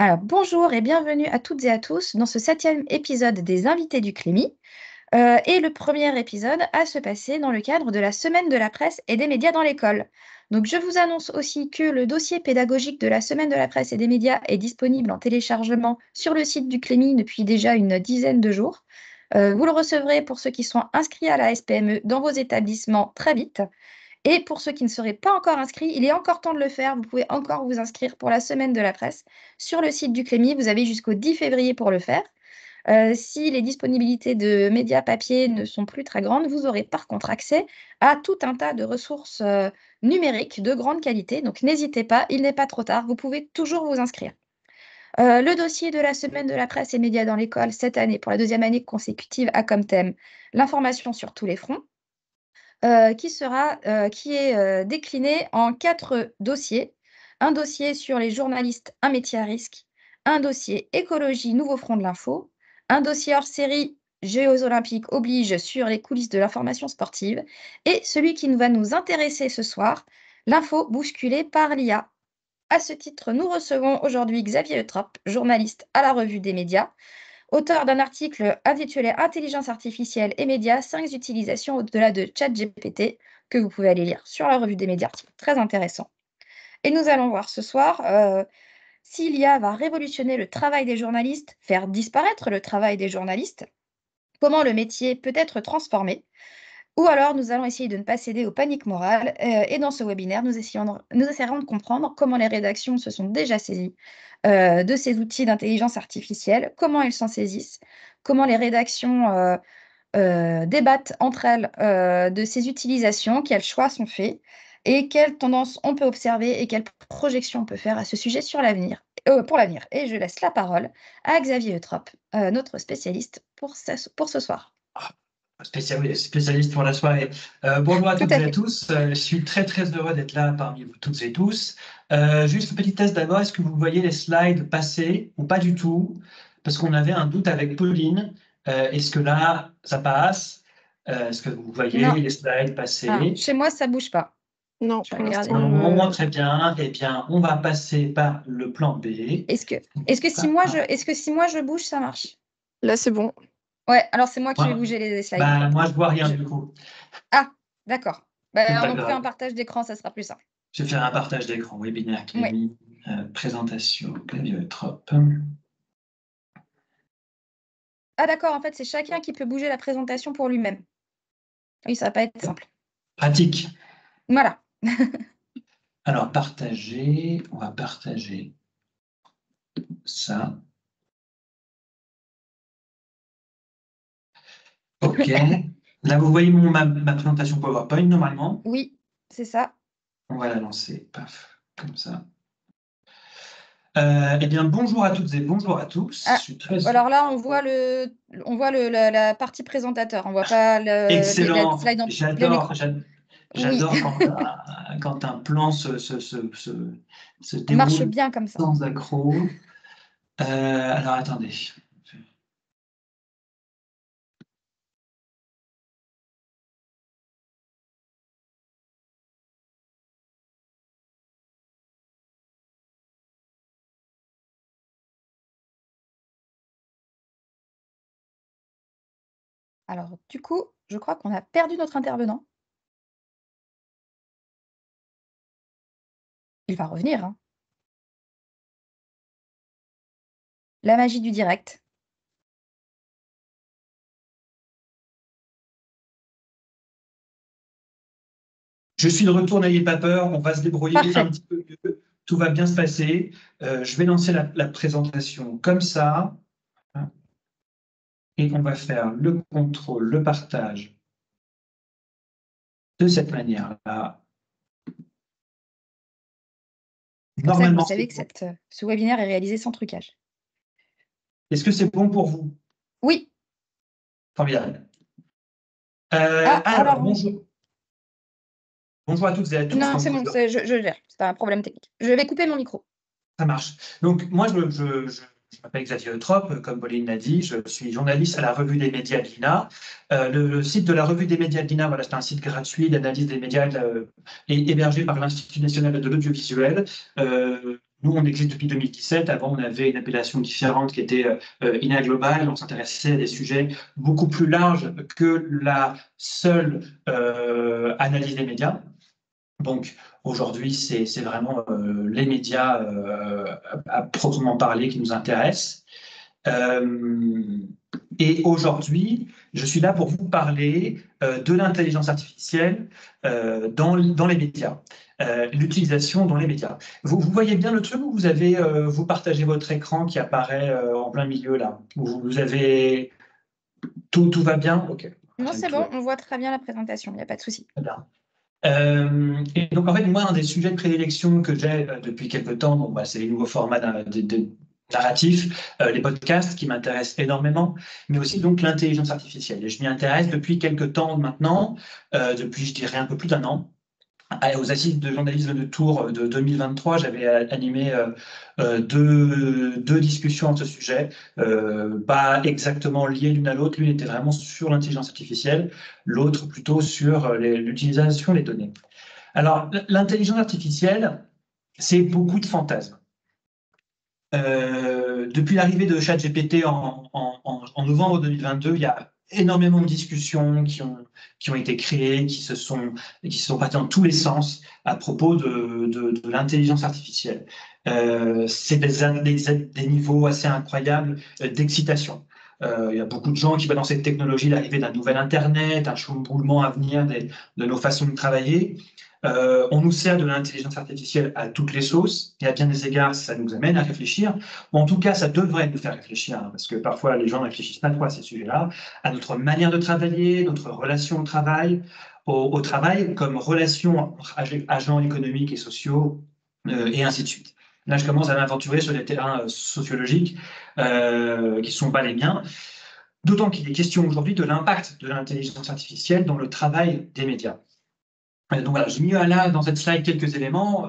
Alors, bonjour et bienvenue à toutes et à tous dans ce 7e épisode des Invités du Clémy, et le premier épisode à se passer dans le cadre de la Semaine de la presse et des médias dans l'école. Donc, je vous annonce aussi que le dossier pédagogique de la Semaine de la presse et des médias est disponible en téléchargement sur le site du Clémy depuis déjà une dizaine de jours. Vous le recevrez pour ceux qui sont inscrits à la SPME dans vos établissements très vite. Et pour ceux qui ne seraient pas encore inscrits, il est encore temps de le faire. Vous pouvez encore vous inscrire pour la semaine de la presse sur le site du Clémy. Vous avez jusqu'au 10 février pour le faire. Si les disponibilités de médias papier ne sont plus très grandes, vous aurez par contre accès à tout un tas de ressources numériques de grande qualité. Donc n'hésitez pas, il n'est pas trop tard. Vous pouvez toujours vous inscrire. Le dossier de la semaine de la presse et médias dans l'école cette année, pour la deuxième année consécutive, a comme thème l'information sur tous les fronts. Qui est décliné en 4 dossiers. Un dossier sur les journalistes, un métier à risque, un dossier écologie, nouveau front de l'info, un dossier hors série, Jeux olympiques oblige sur les coulisses de l'information sportive, et celui qui va nous intéresser ce soir, l'info bousculée par l'IA. À ce titre, nous recevons aujourd'hui Xavier Eutrope, journaliste à la Revue des médias, auteur d'un article intitulé Intelligence artificielle et médias, 5 utilisations au-delà de ChatGPT, que vous pouvez aller lire sur la Revue des médias, article très intéressant. Et nous allons voir ce soir si l'IA va révolutionner le travail des journalistes, faire disparaître le travail des journalistes, comment le métier peut être transformé, ou alors nous allons essayer de ne pas céder aux paniques morales. Et dans ce webinaire, nous essaierons de comprendre comment les rédactions se sont déjà saisies de ces outils d'intelligence artificielle, comment elles s'en saisissent, comment les rédactions débattent entre elles de ces utilisations, quels choix sont faits et quelles tendances on peut observer et quelles projections on peut faire à ce sujet pour l'avenir. Et je laisse la parole à Xavier Eutrope, notre spécialiste pour ce soir. Spécialiste pour la soirée. Bonjour à Tout toutes à et à fait. tous. Je suis très très heureux d'être là parmi vous toutes et tous. Juste un petit test d'abord. Est-ce que vous voyez les slides passer ou pas du tout? Parce qu'on avait un doute avec Pauline. Est-ce que là, ça passe? Est-ce que vous voyez Non. les slides Alors, passer? chez moi, ça bouge pas. Non, Je vais pour regarder. l'instant. Non, très bien. Eh bien, on va passer par le plan B. Est-ce que si moi je bouge, ça marche? Là, c'est bon. Ouais, alors c'est moi qui vais Moi, bouger les slides. moi, je vois rien Je- du coup. Ah, d'accord. C'est pas Donc fais un grave. partage d'écran, ça sera plus simple. Je vais faire un partage d'écran. Webinaire Oui. Clémy, présentation Xavier Eutrope. Ah d'accord, en fait, c'est chacun qui peut bouger la présentation pour lui-même. Oui, ça va pas être simple. Pratique. Voilà. Alors, partager, on va partager ça. OK. Là, vous voyez ma présentation PowerPoint normalement. Oui, c'est ça. On va la lancer, paf, comme ça. Eh bien, bonjour à toutes et bonjour à tous. Ah, Je suis très alors là, la partie présentateur. On voit pas la excellent. slide en plein J'adore, écran. Oui, j'adore quand un plan se marche déroule bien comme ça. sans accroc. Alors, attendez. Alors, du coup, je crois qu'on a perdu notre intervenant. Il va revenir, hein. La magie du direct. Je suis de retour, n'ayez pas peur, on va se débrouiller un Parfait. petit peu mieux, tout va bien se passer. Je vais lancer la présentation comme ça, et on va faire le contrôle, le partage de cette manière-là. Comme ça, vous Normalement, savez que ce webinaire est réalisé sans trucage. est-ce que c'est bon pour vous? Oui. Formidable. Alors, bonjour. Bonjour à toutes et à tous. non, Donc, c'est bon, je gère. C'est un problème technique. Je vais couper mon micro. ça marche. Donc, moi, je m'appelle Xavier Eutrope, comme Pauline l'a dit, je suis journaliste à la Revue des médias de l'INA. Le site de la Revue des médias de l'INA, voilà, c'est un site gratuit d'analyse des médias et hébergé par l'Institut national de l'audiovisuel. Nous, on existe depuis 2017. Avant, on avait une appellation différente qui était INA Global. On s'intéressait à des sujets beaucoup plus larges que la seule analyse des médias. Donc, aujourd'hui, c'est vraiment les médias à proprement parler qui nous intéressent. Et aujourd'hui, je suis là pour vous parler de l'intelligence artificielle dans les médias, l'utilisation dans les médias. Vous voyez bien le truc où vous partagez votre écran qui apparaît en plein milieu là, où vous avez tout va bien? Ok. Non, c'est bon, on voit très bien la présentation, il n'y a pas de souci. Très bien. Et donc, en fait, moi, un des sujets de prédilection que j'ai depuis quelques temps, bon, bah, c'est les nouveaux formats narratifs, les podcasts qui m'intéressent énormément, mais aussi donc l'intelligence artificielle. Et je m'y intéresse depuis quelques temps maintenant, depuis, je dirais, un peu plus d'un an. Aux Assises de journalisme de Tours de 2023, j'avais animé deux discussions à ce sujet, pas exactement liées l'une à l'autre. L'une était vraiment sur l'intelligence artificielle, l'autre plutôt sur l'utilisation des données. Alors, l'intelligence artificielle, c'est beaucoup de fantasmes. Depuis l'arrivée de ChatGPT en novembre 2022, il y a énormément de discussions qui ont été créées, qui se sont parties dans tous les sens à propos de l'intelligence artificielle. C'est des niveaux assez incroyables d'excitation. Il y a beaucoup de gens qui voient dans cette technologie l'arrivée d'un nouvel Internet, un chamboulement à venir de nos façons de travailler. On nous sert de l'intelligence artificielle à toutes les sauces, et à bien des égards, ça nous amène à réfléchir. En tout cas, ça devrait nous faire réfléchir, hein, parce que parfois les gens ne réfléchissent pas trop à ces sujets-là, à notre manière de travailler, notre relation au travail, au travail comme relation entre agents économiques et sociaux, et ainsi de suite. Là, je commence à m'aventurer sur des terrains sociologiques qui ne sont pas les miens. D'autant qu'il est question aujourd'hui de l'impact de l'intelligence artificielle dans le travail des médias. Donc voilà, j'ai mis là dans cette slide quelques éléments.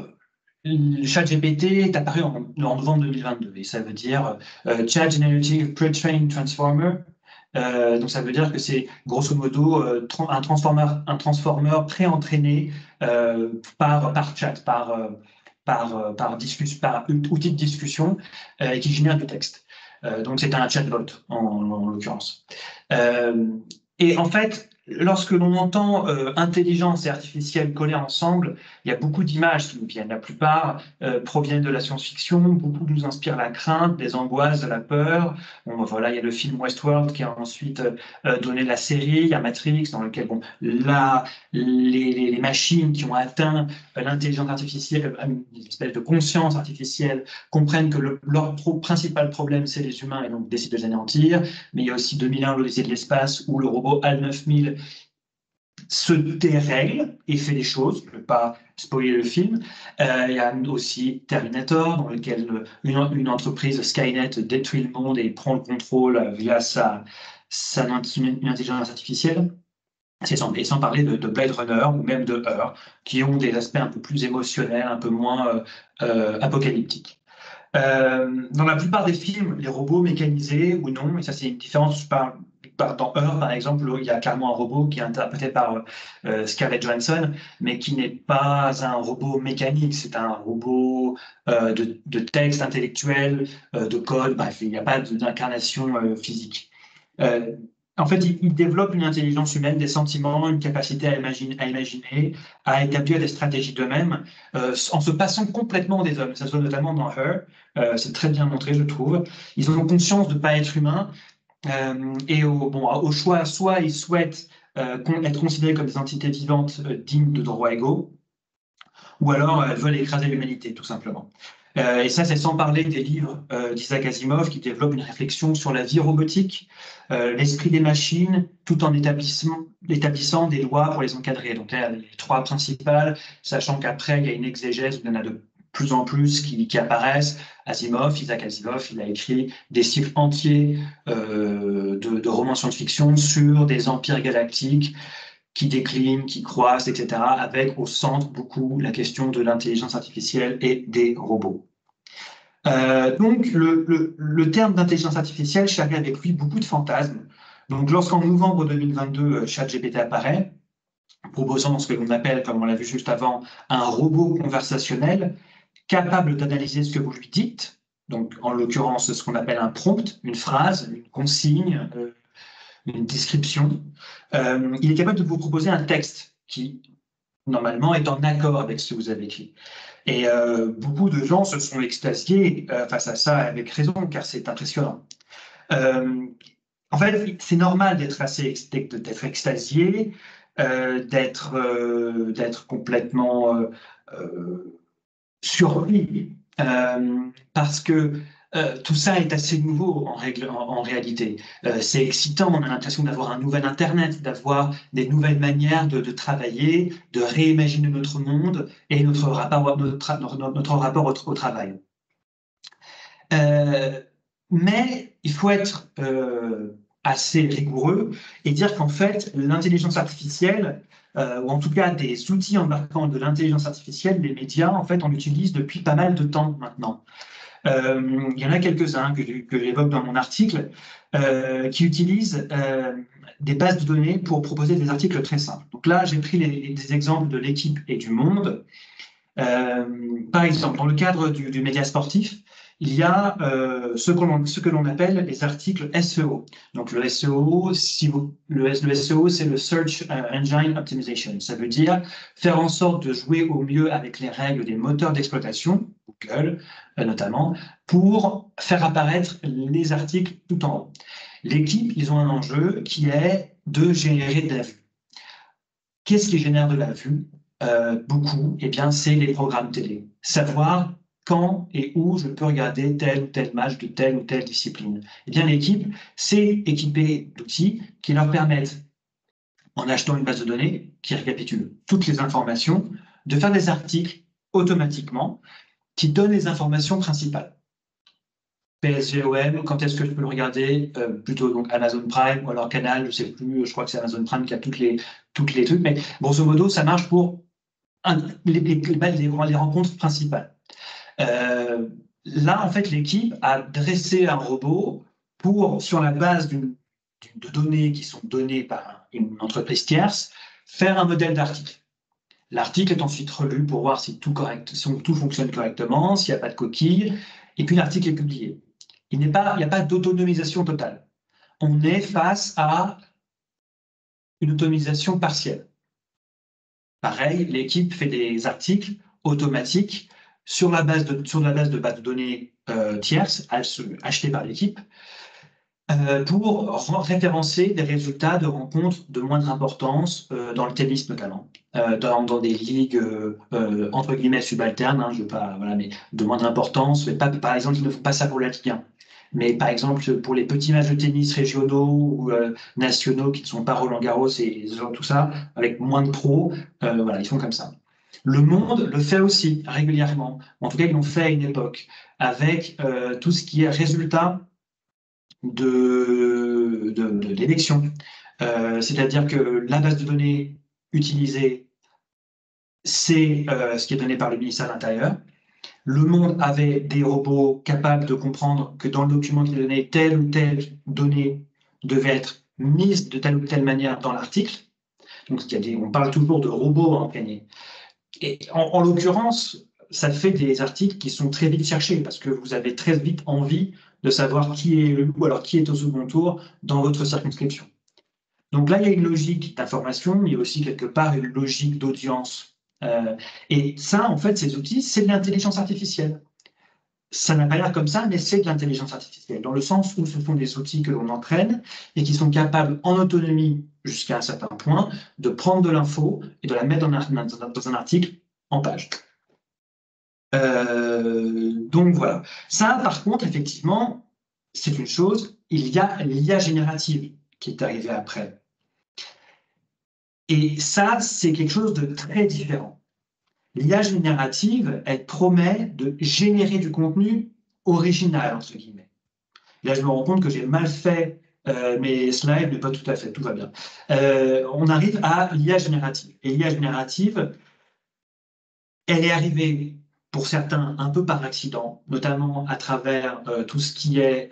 Le ChatGPT est apparu en novembre 2022 et ça veut dire Chat Generative Pre-trained Transformer. Donc ça veut dire que c'est grosso modo un transformer pré-entraîné par chat, par outil de discussion qui génère du texte. Donc c'est un chatbot en l'occurrence. Et en fait, lorsque l'on entend intelligence et artificielle collées ensemble, il y a beaucoup d'images qui nous viennent. La plupart proviennent de la science-fiction, beaucoup nous inspirent la crainte, des angoisses, de la peur. Bon, voilà, il y a le film Westworld qui a ensuite donné la série, il y a Matrix, dans lequel les machines qui ont atteint l'intelligence artificielle, une espèce de conscience artificielle, comprennent que leur principal problème, c'est les humains et donc décident de les anéantir. Mais il y a aussi 2001, l'Odyssée de l'espace, où le robot HAL 9000 se dérègle et fait des choses. Je ne veux pas spoiler le film. Il y a aussi Terminator, dans lequel une entreprise, Skynet, détruit le monde et prend le contrôle via sa intelligence artificielle. Et sans parler de Blade Runner ou même de Her, qui ont des aspects un peu plus émotionnels, un peu moins apocalyptiques. Dans la plupart des films, les robots mécanisés ou non, et ça c'est une différence, dans Her par exemple, il y a clairement un robot qui est interprété par Scarlett Johansson, mais qui n'est pas un robot mécanique, c'est un robot de texte intellectuel, de code, bref, il n'y a pas d'incarnation physique. En fait, il développe une intelligence humaine, des sentiments, une capacité à imaginer, à établir des stratégies d'eux-mêmes, en se passant complètement des hommes. Ça se voit notamment dans Her, c'est très bien montré, je trouve. Ils ont conscience de ne pas être humains, et au choix, soit ils souhaitent être considérés comme des entités vivantes dignes de droits égaux, ou alors elles veulent écraser l'humanité, tout simplement. Et ça, c'est sans parler des livres d'Isaac Asimov qui développent une réflexion sur la vie robotique, l'esprit des machines, tout en établissant des lois pour les encadrer. Donc, il y a les trois principales, sachant qu'après, il y a une exégèse où il y en a de plus en plus qui apparaissent. Isaac Asimov, il a écrit des cycles entiers de romans science-fiction sur des empires galactiques qui déclinent, qui croissent, etc., avec au centre beaucoup la question de l'intelligence artificielle et des robots. Donc, le terme d'intelligence artificielle charrie avec lui beaucoup de fantasmes. Donc, lorsqu'en novembre 2022, ChatGPT apparaît, proposant ce que l'on appelle, comme on l'a vu juste avant, un robot conversationnel, capable d'analyser ce que vous lui dites, donc en l'occurrence ce qu'on appelle un prompt, une phrase, une consigne, une description. Il est capable de vous proposer un texte qui, normalement, est en accord avec ce que vous avez écrit. Et beaucoup de gens se sont extasiés face à ça, avec raison, car c'est impressionnant. En fait, c'est normal d'être extasié, d'être complètement surpris, parce que tout ça est assez nouveau en réalité. C'est excitant, on a l'impression d'avoir un nouvel Internet, d'avoir des nouvelles manières de travailler, de réimaginer notre monde et notre rapport au travail. Mais il faut être assez rigoureux et dire qu'en fait, l'intelligence artificielle, ou en tout cas des outils embarquant de l'intelligence artificielle, les médias, en fait, on l'utilise depuis pas mal de temps maintenant. Il y en a quelques-uns que j'évoque dans mon article qui utilisent des bases de données pour proposer des articles très simples. Donc là, j'ai pris des exemples de l'Équipe et du Monde. Par exemple, dans le cadre du média sportif, il y a ce que l'on appelle les articles SEO. Donc le SEO, le SEO, c'est le Search Engine Optimization. Ça veut dire faire en sorte de jouer au mieux avec les règles des moteurs d'exploitation, Google notamment, pour faire apparaître les articles tout en haut. L'Équipe, ils ont un enjeu qui est de générer de la vue. Qu'est-ce qui génère de la vue? Beaucoup, eh bien, c'est les programmes télé. Savoir quand et où je peux regarder tel ou tel match de telle ou telle discipline. Eh bien, l'Équipe s'est équipée d'outils qui leur permettent, en achetant une base de données qui récapitule toutes les informations, de faire des articles automatiquement qui donnent les informations principales. PSGOM, quand est-ce que je peux le regarder? Plutôt donc Amazon Prime ou alors Canal, je ne sais plus, je crois que c'est Amazon Prime qui a toutes les trucs, mais grosso modo, ça marche pour les rencontres principales. Là, en fait, l'équipe a dressé un robot pour, sur la base de données qui sont données par une entreprise tierce, faire un modèle d'article. L'article est ensuite relu pour voir si tout fonctionne correctement, s'il n'y a pas de coquille, et puis l'article est publié. Il n'y a pas d'autonomisation totale. On est face à une autonomisation partielle. Pareil, l'équipe fait des articles automatiques sur la base de bases de données tierces achetées par l'équipe pour référencer des résultats de rencontres de moindre importance dans le tennis notamment, dans des ligues entre guillemets subalternes, je veux pas, voilà, mais de moindre importance. Mais pas, par exemple, ils ne font pas ça pour la Ligue 1. Mais par exemple, pour les petits matchs de tennis régionaux ou nationaux qui ne sont pas Roland-Garros et tout ça, avec moins de pros, voilà, ils font comme ça. Le Monde le fait aussi régulièrement. En tout cas, ils l'ont fait à une époque, avec tout ce qui est résultat de l'élection. C'est-à-dire que la base de données utilisée, c'est ce qui est donné par le ministère de l'Intérieur. Le Monde avait des robots capables de comprendre que dans le document qui est donné, telle ou telle donnée devait être mise de telle ou telle manière dans l'article. Donc, on parle toujours de robots entraînés. Et en l'occurrence, ça fait des articles qui sont très vite cherchés parce que vous avez très vite envie de savoir qui est au second tour dans votre circonscription. Donc là, il y a une logique d'information, mais il y a aussi quelque part une logique d'audience. Et ça, en fait, ces outils, c'est de l'intelligence artificielle. Ça n'a pas l'air comme ça, mais c'est de l'intelligence artificielle, dans le sens où ce sont des outils que l'on entraîne et qui sont capables, en autonomie jusqu'à un certain point, de prendre de l'info et de la mettre dans un article en page. Donc voilà. Ça, par contre, effectivement, c'est une chose. Il y a l'IA générative qui est arrivée après. Et ça, c'est quelque chose de très différent. L'IA générative, elle promet de générer du contenu original, entre guillemets. Là, je me rends compte que j'ai mal fait mes slides, mais pas tout à fait, tout va bien. On arrive à l'IA générative. Et l'IA générative, elle est arrivée pour certains un peu par accident, notamment à travers tout ce qui est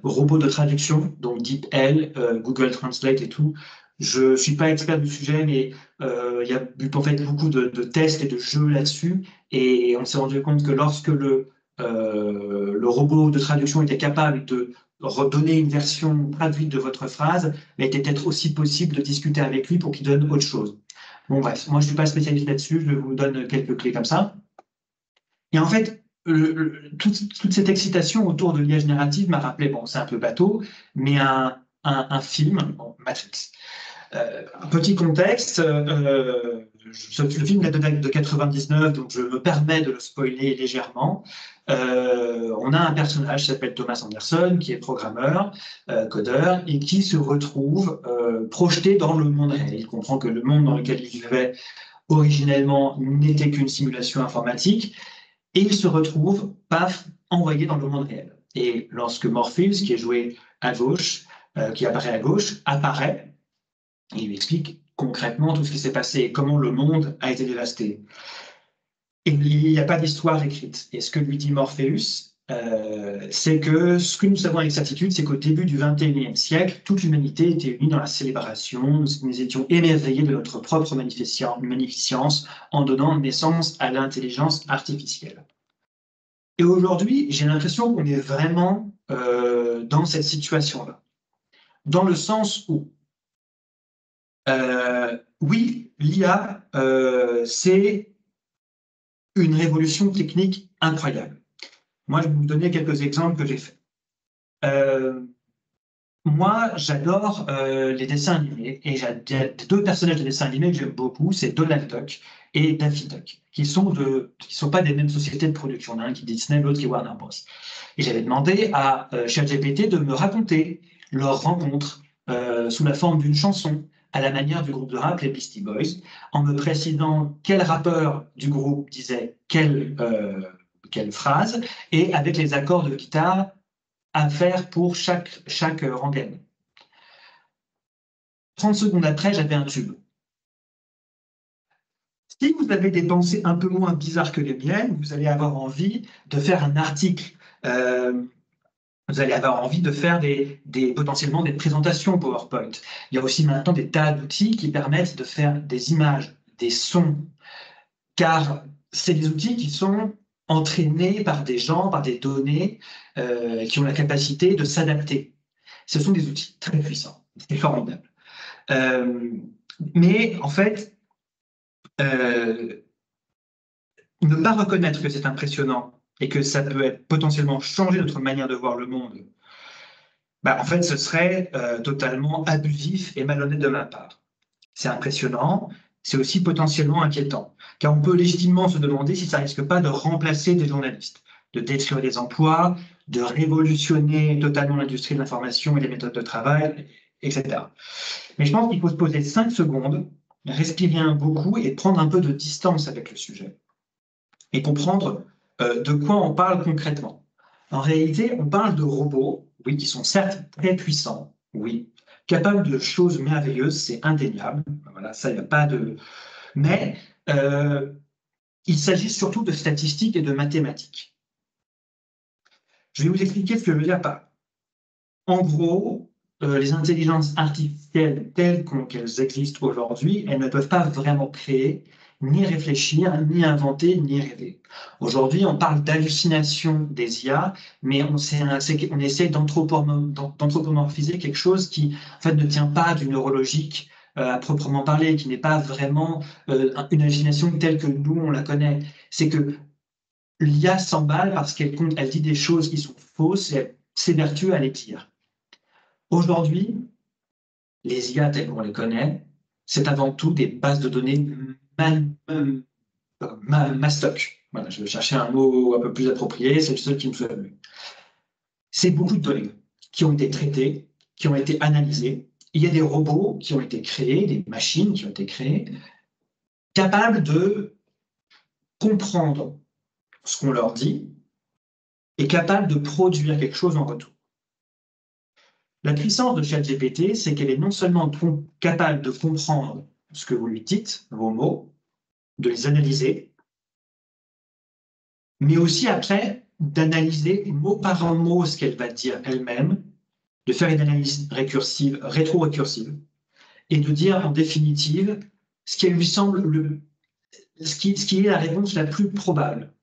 robots de traduction, donc DeepL, Google Translate et tout, Je ne suis pas expert du sujet, mais il y a eu en fait beaucoup de tests et de jeux là-dessus. Et on s'est rendu compte que lorsque le robot de traduction était capable de redonner une version traduite de votre phrase, il était peut-être aussi possible de discuter avec lui pour qu'il donne autre chose. Bon, bref, moi je ne suis pas spécialiste là-dessus, je vous donne quelques clés comme ça. Et en fait, toute cette excitation autour de l'IA générative m'a rappelé, bon, c'est un peu bateau, mais un film, bon, Matrix. Petit contexte, le film date de 99, donc je me permets de le spoiler légèrement. On a un personnage qui s'appelle Thomas Anderson, qui est programmeur, codeur, et qui se retrouve projeté dans le monde réel. Il comprend que le monde dans lequel il vivait originellement n'était qu'une simulation informatique, et il se retrouve, paf, envoyé dans le monde réel. Et lorsque Morpheus, qui est joué à gauche, qui apparaît à gauche, apparaît, il lui explique concrètement tout ce qui s'est passé et comment le monde a été dévasté. Et il n'y a pas d'histoire écrite. Et ce que lui dit Morpheus, c'est que ce que nous savons avec certitude, c'est qu'au début du XXIe siècle, toute l'humanité était unie dans la célébration. Nous étions émerveillés de notre propre magnificence en donnant naissance à l'intelligence artificielle. Et aujourd'hui, j'ai l'impression qu'on est vraiment dans cette situation-là. Dans le sens où oui, l'IA, c'est une révolution technique incroyable. Moi, je vais vous donner quelques exemples que j'ai faits. Moi, j'adore les dessins animés, et j'ai deux personnages de dessins animés que j'aime beaucoup, c'est Donald Duck et Daffy Duck, qui sont pas des mêmes sociétés de production, l'un qui est Disney, l'autre qui est Warner Bros. Et j'avais demandé à ChatGPT de me raconter leur rencontre sous la forme d'une chanson, à la manière du groupe de rap, les Beastie Boys, en me précisant quel rappeur du groupe disait quelle phrase, et avec les accords de guitare à faire pour chaque rengaine. 30 secondes après, j'avais un tube. Si vous avez des pensées un peu moins bizarres que les miennes, vous allez avoir envie de faire un article. Vous allez avoir envie de faire potentiellement des présentations PowerPoint. Il y a aussi maintenant des tas d'outils qui permettent de faire des images, des sons, car c'est des outils qui sont entraînés par des gens, par des données, qui ont la capacité de s'adapter. Ce sont des outils très puissants, c'est formidable. Mais en fait, ne pas reconnaître que c'est impressionnant et que ça peut potentiellement changer notre manière de voir le monde, en fait, ce serait totalement abusif et malhonnête de ma part. C'est impressionnant, c'est aussi potentiellement inquiétant, car on peut légitimement se demander si ça risque pas de remplacer des journalistes, de détruire des emplois, de révolutionner totalement l'industrie de l'information et les méthodes de travail, etc. Mais je pense qu'il faut se poser 5 secondes, respirer un coup et prendre un peu de distance avec le sujet et comprendre de quoi on parle concrètement. En réalité, on parle de robots, oui, qui sont certes très puissants, oui, capables de choses merveilleuses, c'est indéniable. Voilà, ça, il n'y a pas de... Mais il s'agit surtout de statistiques et de mathématiques. Je vais vous expliquer ce que je veux dire par là. En gros, les intelligences artificielles telles qu'elles existent aujourd'hui, elles ne peuvent pas vraiment créer, ni réfléchir, ni inventer, ni rêver. Aujourd'hui, on parle d'hallucination des IA, mais on essaie d'anthropomorphiser quelque chose qui, en fait, ne tient pas du neurologique à proprement parler, qui n'est pas vraiment une hallucination telle que nous, on la connaît. C'est que l'IA s'emballe parce qu'elle dit des choses qui sont fausses et elle s'évertue à les dire. Aujourd'hui, les IA telles qu'on les connaît, c'est avant tout des bases de données mastoc. Voilà, je vais chercher un mot un peu plus approprié, c'est le seul qui me soit venu. C'est beaucoup de données qui ont été traitées, qui ont été analysées. Il y a des robots qui ont été créés, des machines qui ont été créées, capables de comprendre ce qu'on leur dit et capables de produire quelque chose en retour. La puissance de ChatGPT, c'est qu'elle est non seulement capable de comprendre ce que vous lui dites, vos mots, de les analyser, mais aussi après d'analyser mot par mot ce qu'elle va dire elle-même, de faire une analyse récursive, rétro-récursive, et de dire en définitive ce qui lui semble ce qui est la réponse la plus probable.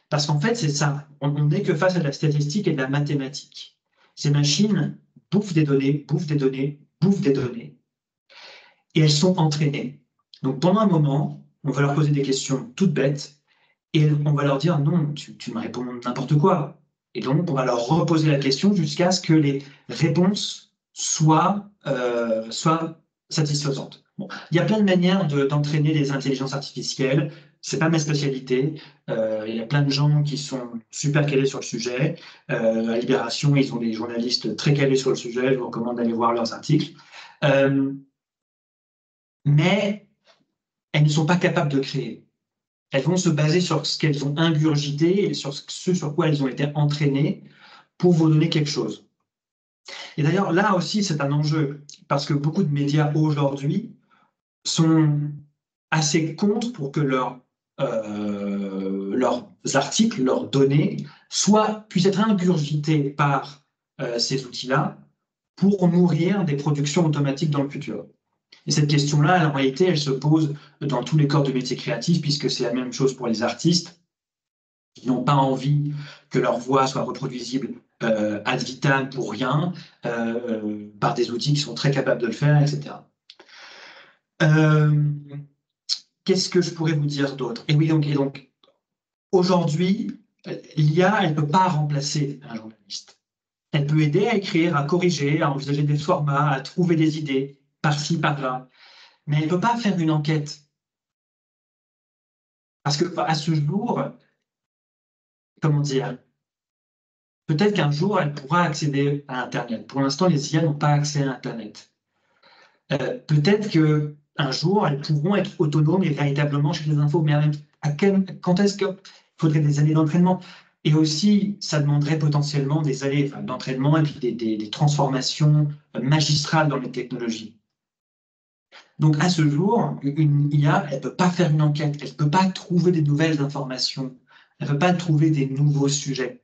Parce qu'en fait, c'est ça. On n'est que face à de la statistique et de la mathématique. Ces machines bouffent des données, bouffent des données, bouffent des données, et elles sont entraînées. Donc pendant un moment, on va leur poser des questions toutes bêtes, et on va leur dire non, tu me réponds n'importe quoi. Et donc, on va leur reposer la question jusqu'à ce que les réponses soient satisfaisantes. Bon, il y a plein de manières d'entraîner les intelligences artificielles. C'est pas ma spécialité. Il y a plein de gens qui sont super calés sur le sujet. À Libération, ils ont des journalistes très calés sur le sujet. Je vous recommande d'aller voir leurs articles. Mais elles ne sont pas capables de créer. Elles vont se baser sur ce qu'elles ont ingurgité et sur ce sur quoi elles ont été entraînées pour vous donner quelque chose. Et d'ailleurs, là aussi, c'est un enjeu, parce que beaucoup de médias aujourd'hui sont assez contre pour que leurs articles, leurs données, puissent être ingurgités par ces outils-là pour nourrir des productions automatiques dans le futur. Et cette question-là, en réalité, elle se pose dans tous les corps de métiers créatifs, puisque c'est la même chose pour les artistes qui n'ont pas envie que leur voix soit reproduisible ad vitam pour rien, par des outils qui sont très capables de le faire, etc. Qu'est-ce que je pourrais vous dire d'autre? Et oui, donc aujourd'hui, l'IA, elle ne peut pas remplacer un journaliste. Elle peut aider à écrire, à corriger, à envisager des formats, à trouver des idées, par-ci, par-là. Mais elle ne peut pas faire une enquête. Parce qu'à ce jour, comment dire, peut-être qu'un jour, elle pourra accéder à Internet. Pour l'instant, les IA n'ont pas accès à Internet. Peut-être qu'un jour, elles pourront être autonomes et véritablement chercher des infos. Mais quand est-ce qu'il faudrait des années d'entraînement? Et aussi, ça demanderait potentiellement des années d'entraînement et puis des transformations magistrales dans les technologies. Donc, à ce jour, une IA, elle ne peut pas faire une enquête, elle ne peut pas trouver des nouvelles informations, elle ne peut pas trouver des nouveaux sujets,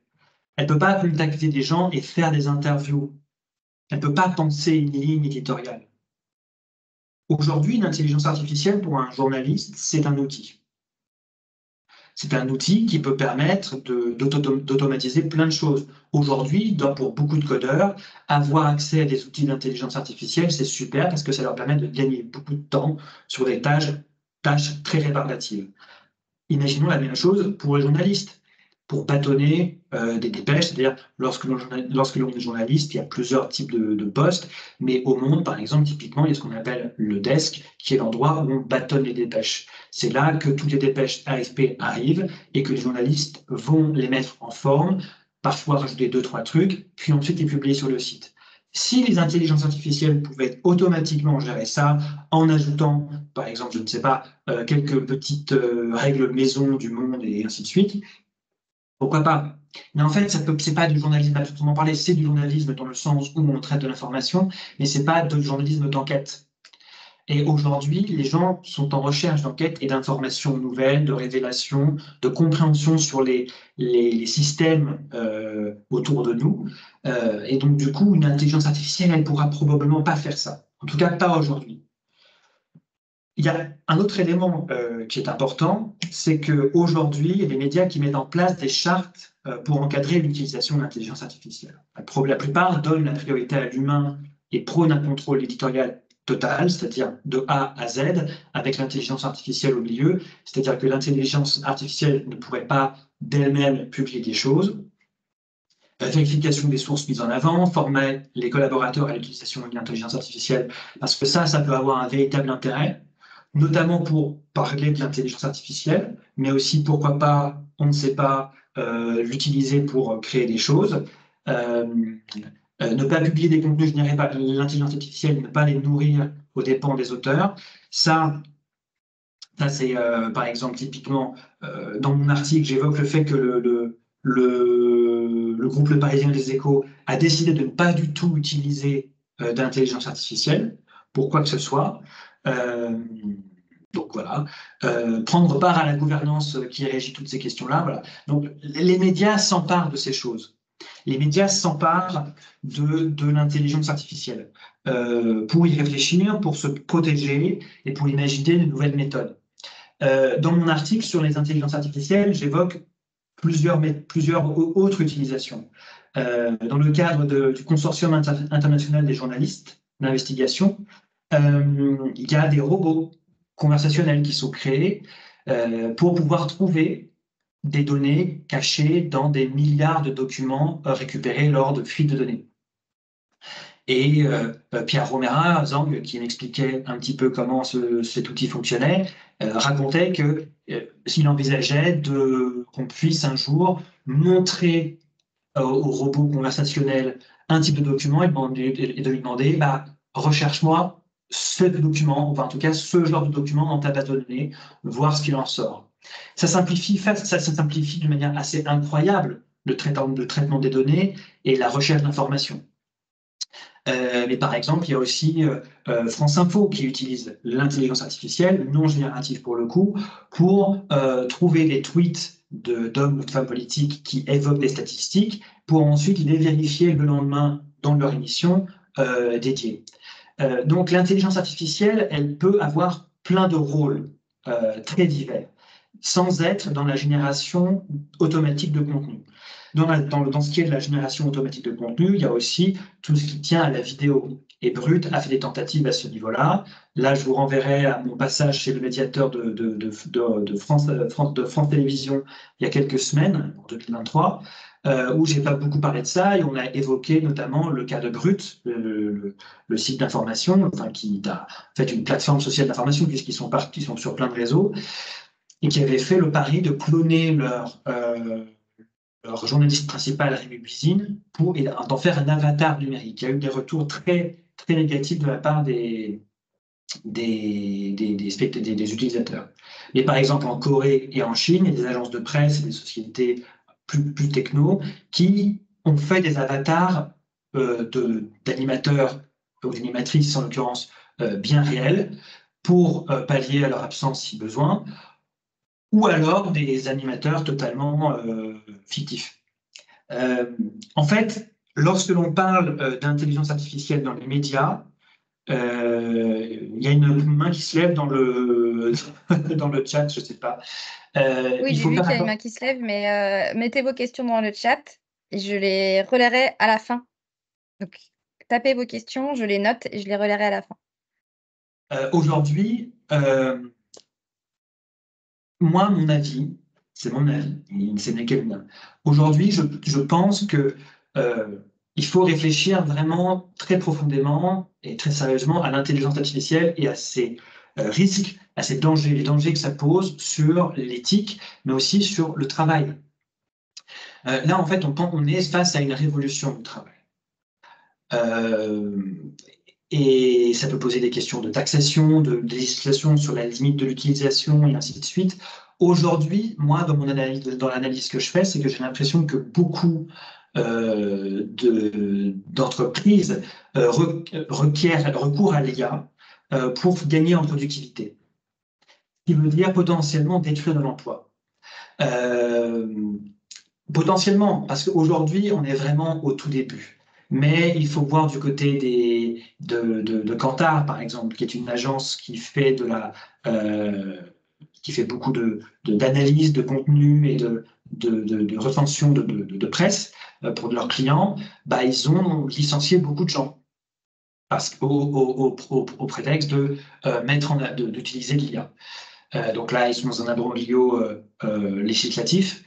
elle ne peut pas contacter des gens et faire des interviews, elle ne peut pas penser une ligne éditoriale. Aujourd'hui, une intelligence artificielle, pour un journaliste, c'est un outil. C'est un outil qui peut permettre d'automatiser plein de choses. Aujourd'hui, pour beaucoup de codeurs, avoir accès à des outils d'intelligence artificielle, c'est super parce que ça leur permet de gagner beaucoup de temps sur des tâches très répétitives. Imaginons la même chose pour les journalistes. Pour bâtonner des dépêches, c'est-à-dire lorsque l'on est journaliste, il y a plusieurs types de postes, mais au Monde, par exemple, typiquement, il y a ce qu'on appelle le desk, qui est l'endroit où on bâtonne les dépêches. C'est là que toutes les dépêches AFP arrivent et que les journalistes vont les mettre en forme, parfois rajouter 2-3 trucs, puis ensuite les publier sur le site. Si les intelligences artificielles pouvaient automatiquement gérer ça en ajoutant, par exemple, je ne sais pas, quelques petites règles maison du Monde et ainsi de suite, pourquoi pas? Mais en fait, ce n'est pas du journalisme à proprement parler, c'est du journalisme dans le sens où on traite de l'information, mais ce n'est pas du journalisme d'enquête. Et aujourd'hui, les gens sont en recherche d'enquête et d'informations nouvelles, de révélations, de compréhension sur les systèmes autour de nous. Et donc, du coup, une intelligence artificielle, elle ne pourra probablement pas faire ça. En tout cas, pas aujourd'hui. Il y a un autre élément qui est important, c'est qu'aujourd'hui, il y a des médias qui mettent en place des chartes pour encadrer l'utilisation de l'intelligence artificielle. La plupart donnent la priorité à l'humain et prônent un contrôle éditorial total, c'est-à-dire de A à Z, avec l'intelligence artificielle au milieu, c'est-à-dire que l'intelligence artificielle ne pourrait pas d'elle-même publier des choses. Vérification des sources mises en avant, former les collaborateurs à l'utilisation de l'intelligence artificielle, parce que ça peut avoir un véritable intérêt, notamment pour parler de l'intelligence artificielle, mais aussi, pourquoi pas, on ne sait pas, l'utiliser pour créer des choses. Ne pas publier des contenus générés par l'intelligence artificielle, ne pas les nourrir aux dépens des auteurs. Ça c'est, par exemple, typiquement, dans mon article, j'évoque le fait que le groupe Le Parisien des Échos a décidé de ne pas du tout utiliser d'intelligence artificielle pour quoi que ce soit. Donc voilà, prendre part à la gouvernance qui régit toutes ces questions-là. Voilà. Donc les médias s'emparent de ces choses. les médias s'emparent de l'intelligence artificielle pour y réfléchir, pour se protéger et pour imaginer de nouvelles méthodes. Dans mon article sur les intelligences artificielles, j'évoque plusieurs autres utilisations. Dans le cadre du consortium international des journalistes d'investigation, il y a des robots conversationnels qui sont créés pour pouvoir trouver des données cachées dans des milliards de documents récupérés lors de fuites de données. Et Pierre Romera, Zhang, qui m'expliquait un petit peu comment cet outil fonctionnait, racontait qu'il envisageait qu'on puisse un jour montrer au robot conversationnel un type de document et de lui demander bah, recherche-moi ce document, enfin en tout cas ce genre de document dans ta base de données, voir ce qu'il en sort. Ça simplifie d'une manière assez incroyable le traitement des données et la recherche d'informations. Mais par exemple, il y a aussi France Info qui utilise l'intelligence artificielle, non générative pour le coup, pour trouver des tweets d'hommes ou de femmes politiques qui évoquent des statistiques, pour ensuite les vérifier le lendemain dans leur émission dédiée. Donc l'intelligence artificielle, elle peut avoir plein de rôles très divers, sans être dans la génération automatique de contenu. Dans ce qui est de la génération automatique de contenu, il y a aussi tout ce qui tient à la vidéo. Et Brut a fait des tentatives à ce niveau-là. Là, je vous renverrai à mon passage chez le médiateur de France Télévisions il y a quelques semaines, en 2023, où j'ai pas beaucoup parlé de ça, et on a évoqué notamment le cas de Brut, le site d'information, enfin, qui a fait une plateforme sociale d'information, puisqu'ils sont sur plein de réseaux, et qui avait fait le pari de cloner leur journaliste principal, Rémi Buisine, pour d'en faire un avatar numérique. Il y a eu des retours très, très négatifs de la part des utilisateurs. Mais par exemple, en Corée et en Chine, il y a des agences de presse et des sociétés plus techno qui ont fait des avatars d'animateurs ou d'animatrices, en l'occurrence, bien réels, pour pallier à leur absence si besoin, ou alors des animateurs totalement fictifs. En fait, lorsque l'on parle d'intelligence artificielle dans les médias, il y a une main qui se lève dans le chat, je ne sais pas. Oui, j'ai vu qu'il y a une main qui se lève, mais mettez vos questions dans le chat et je les relayerai à la fin. Donc, tapez vos questions, je les note et je les relayerai à la fin. Aujourd'hui, moi, mon avis, c'est mon avis, ce n'est que le mien. Aujourd'hui, je pense que il faut réfléchir vraiment très profondément et très sérieusement à l'intelligence artificielle et à ses risques, à ses dangers, les dangers que ça pose sur l'éthique, mais aussi sur le travail. Là, en fait, on est face à une révolution du travail. Et ça peut poser des questions de taxation, de législation sur la limite de l'utilisation et ainsi de suite. Aujourd'hui, moi, dans l'analyse que je fais, c'est que j'ai l'impression que beaucoup d'entreprises recourent à l'IA pour gagner en productivité, ce qui veut dire potentiellement détruire de l'emploi. Potentiellement, parce qu'aujourd'hui, on est vraiment au tout début. Mais il faut voir du côté de Kantar, par exemple, qui est une agence qui fait qui fait beaucoup d'analyse de contenu et de recension de presse pour leurs clients. Bah, ils ont licencié beaucoup de gens au prétexte d'utiliser l'IA. Donc là, ils sont dans un imbroglio législatif.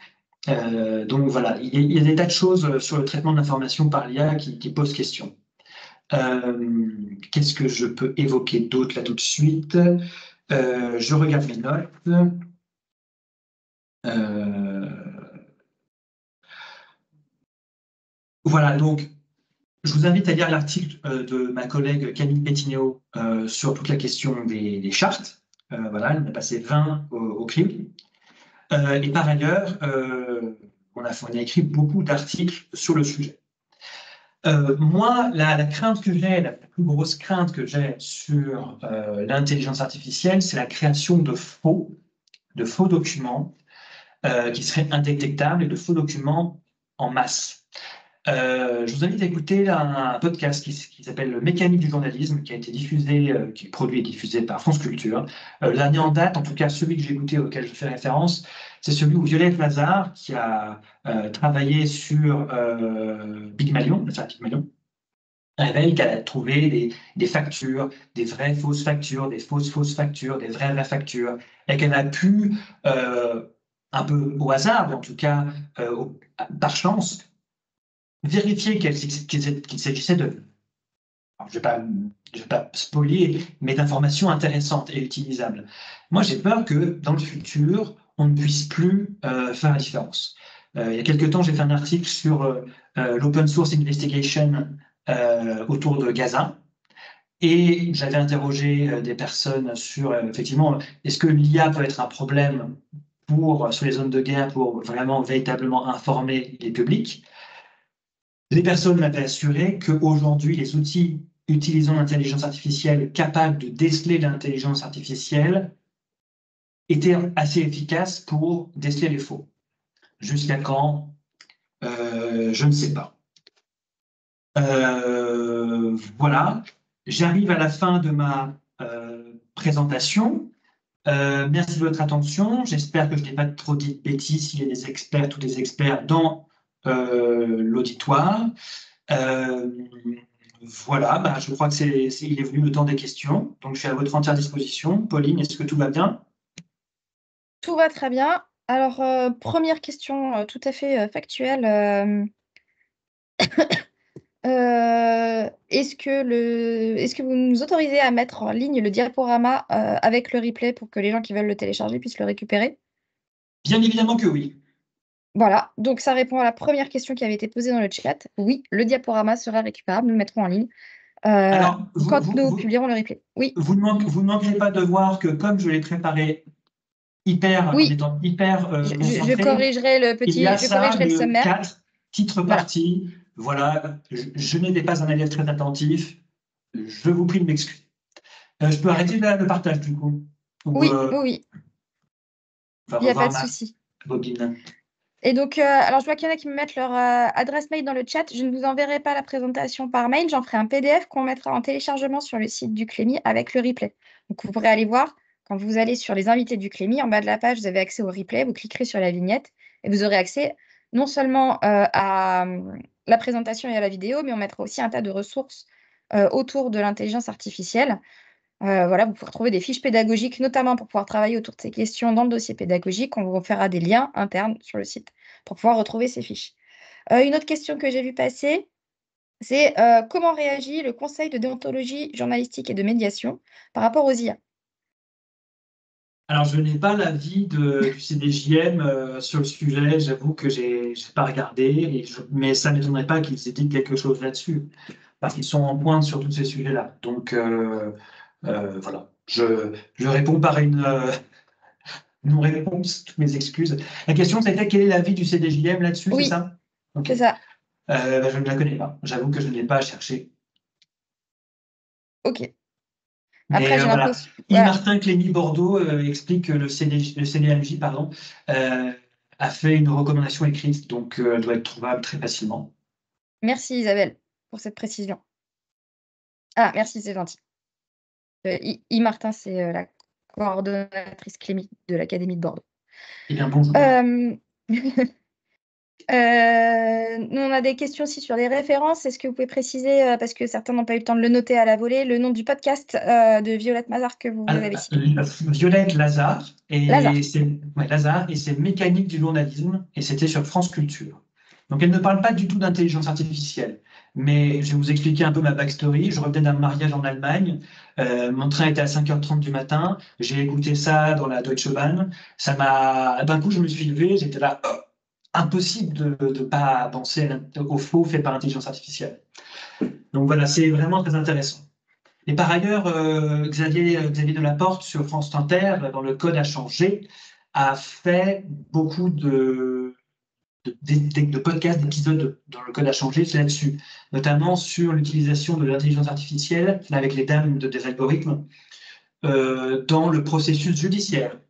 Donc voilà, il y a des tas de choses sur le traitement de l'information par l'IA qui posent question. Qu'est-ce que je peux évoquer d'autre là tout de suite? Je regarde mes notes. Voilà, donc je vous invite à lire l'article de ma collègue Camille Bettinéo sur toute la question des chartes. Voilà, elle en a passé 20 au CRIB. Et par ailleurs, on a écrit beaucoup d'articles sur le sujet. Moi, la crainte que j'ai, la plus grosse crainte que j'ai sur l'intelligence artificielle, c'est la création de faux documents qui seraient indétectables et de faux documents en masse. Je vous invite à écouter un podcast qui s'appelle Mécanique du journalisme, qui a été diffusé, qui est produit et diffusé par France Culture. Le dernier en date, en tout cas celui que j'ai écouté, auquel je fais référence, c'est celui où Violette Lazare, qui a travaillé sur Big Malion, enfin Big Malion, révèle qu'elle a trouvé des factures, des vraies fausses factures, des fausses factures, des vraies factures, et qu'elle a pu, un peu au hasard, ou en tout cas par chance, vérifier qu'il s'agissait de, alors, je vais pas spolier, mais d'informations intéressantes et utilisables. Moi, j'ai peur que dans le futur, on ne puisse plus faire la différence. Il y a quelques temps, j'ai fait un article sur l'open source investigation autour de Gaza. Et j'avais interrogé des personnes sur, effectivement, est-ce que l'IA peut être un problème sur les zones de guerre pour vraiment véritablement informer les publics? Les personnes m'avaient assuré qu'aujourd'hui, les outils utilisant l'intelligence artificielle capables de déceler l'intelligence artificielle étaient assez efficaces pour déceler les faux. Jusqu'à quand? Je ne sais pas. Voilà, j'arrive à la fin de ma présentation. Merci de votre attention. J'espère que je n'ai pas trop dit de bêtises s'il y a des experts, tous des experts dans l'auditoire. Voilà, bah, je crois que il est venu le temps des questions. Donc, je suis à votre entière disposition. Pauline, est-ce que tout va bien? Tout va très bien. Alors, première question tout à fait factuelle. Est-ce que vous nous autorisez à mettre en ligne le diaporama avec le replay pour que les gens qui veulent le télécharger puissent le récupérer? Bien évidemment que oui. Voilà, donc ça répond à la première question qui avait été posée dans le chat. Oui, le diaporama sera récupérable, nous le mettrons en ligne Alors, quand nous publierons le replay. Oui, vous ne manquerez pas de voir que comme je l'ai préparé en oui, étant hyper je concentré, corrigerai il y a je ça, corrigerai le le sommaire. 4, titre Voilà. parti. Voilà, je n'étais pas un élève très attentif. Je vous prie de m'excuser. Je peux arrêter le partage du coup? Ou Oui, oui, oui, on va il n'y a pas revoir de ma souci. bobine. Et donc, alors je vois qu'il y en a qui me mettent leur adresse mail dans le chat. Je ne vous enverrai pas la présentation par mail. J'en ferai un PDF qu'on mettra en téléchargement sur le site du Clémy avec le replay. Donc, vous pourrez aller voir. Quand vous allez sur les invités du Clémy, en bas de la page, vous avez accès au replay. Vous cliquerez sur la vignette et vous aurez accès non seulement à la présentation et à la vidéo, mais on mettra aussi un tas de ressources autour de l'intelligence artificielle. Voilà, vous pouvez retrouver des fiches pédagogiques, notamment pour pouvoir travailler autour de ces questions dans le dossier pédagogique. On vous fera des liens internes sur le site pour pouvoir retrouver ces fiches. Une autre question que j'ai vue passer, c'est comment réagit le Conseil de déontologie journalistique et de médiation par rapport aux IA? Alors, je n'ai pas l'avis du CDJM sur le sujet. J'avoue que j'ai pas regardé, mais ça ne m'étonnerait pas qu'ils aient dit quelque chose là-dessus, parce qu'ils sont en pointe sur tous ces sujets-là. Donc, voilà. Je réponds par une non-réponse, toutes mes excuses. La question, c'était quel est l'avis du CDJM là-dessus, c'est Oui, ça? Ok. c'est ça. Bah, je ne la connais pas. J'avoue que je ne l'ai pas cherché. OK. Mais Après, j'ai voilà. l'impression. Yves Voilà. Martin Clémy Bordeaux explique que le CDMJ pardon, a fait une recommandation écrite, donc elle doit être trouvable très facilement. Merci Isabelle pour cette précision. Ah, merci, c'est gentil. Martin, c'est la coordonnatrice Clémy de l'Académie de Bordeaux. Eh bien, bonjour. Euh, nous, on a des questions aussi sur les références. Est-ce que vous pouvez préciser, parce que certains n'ont pas eu le temps de le noter à la volée, le nom du podcast de Violette Mazar que vous Alors, avez cité? Violette Lazare, Lazare. Lazare, et c'est Mécanique du journalisme, et c'était sur France Culture. Donc, elle ne parle pas du tout d'intelligence artificielle, mais je vais vous expliquer un peu ma backstory. Je revenais d'un mariage en Allemagne, mon train était à 5h30 du matin, j'ai écouté ça dans la Deutsche Bahn, d'un coup, je me suis levé, j'étais là, oh, impossible de ne pas penser au faux fait par l'intelligence artificielle. Donc voilà, c'est vraiment très intéressant. Et par ailleurs, Xavier Delaporte sur France Inter, dans le Code à changer, a fait beaucoup de podcasts, d'épisodes dans le Code à changer là-dessus, notamment sur l'utilisation de l'intelligence artificielle avec les dames des algorithmes dans le processus judiciaire.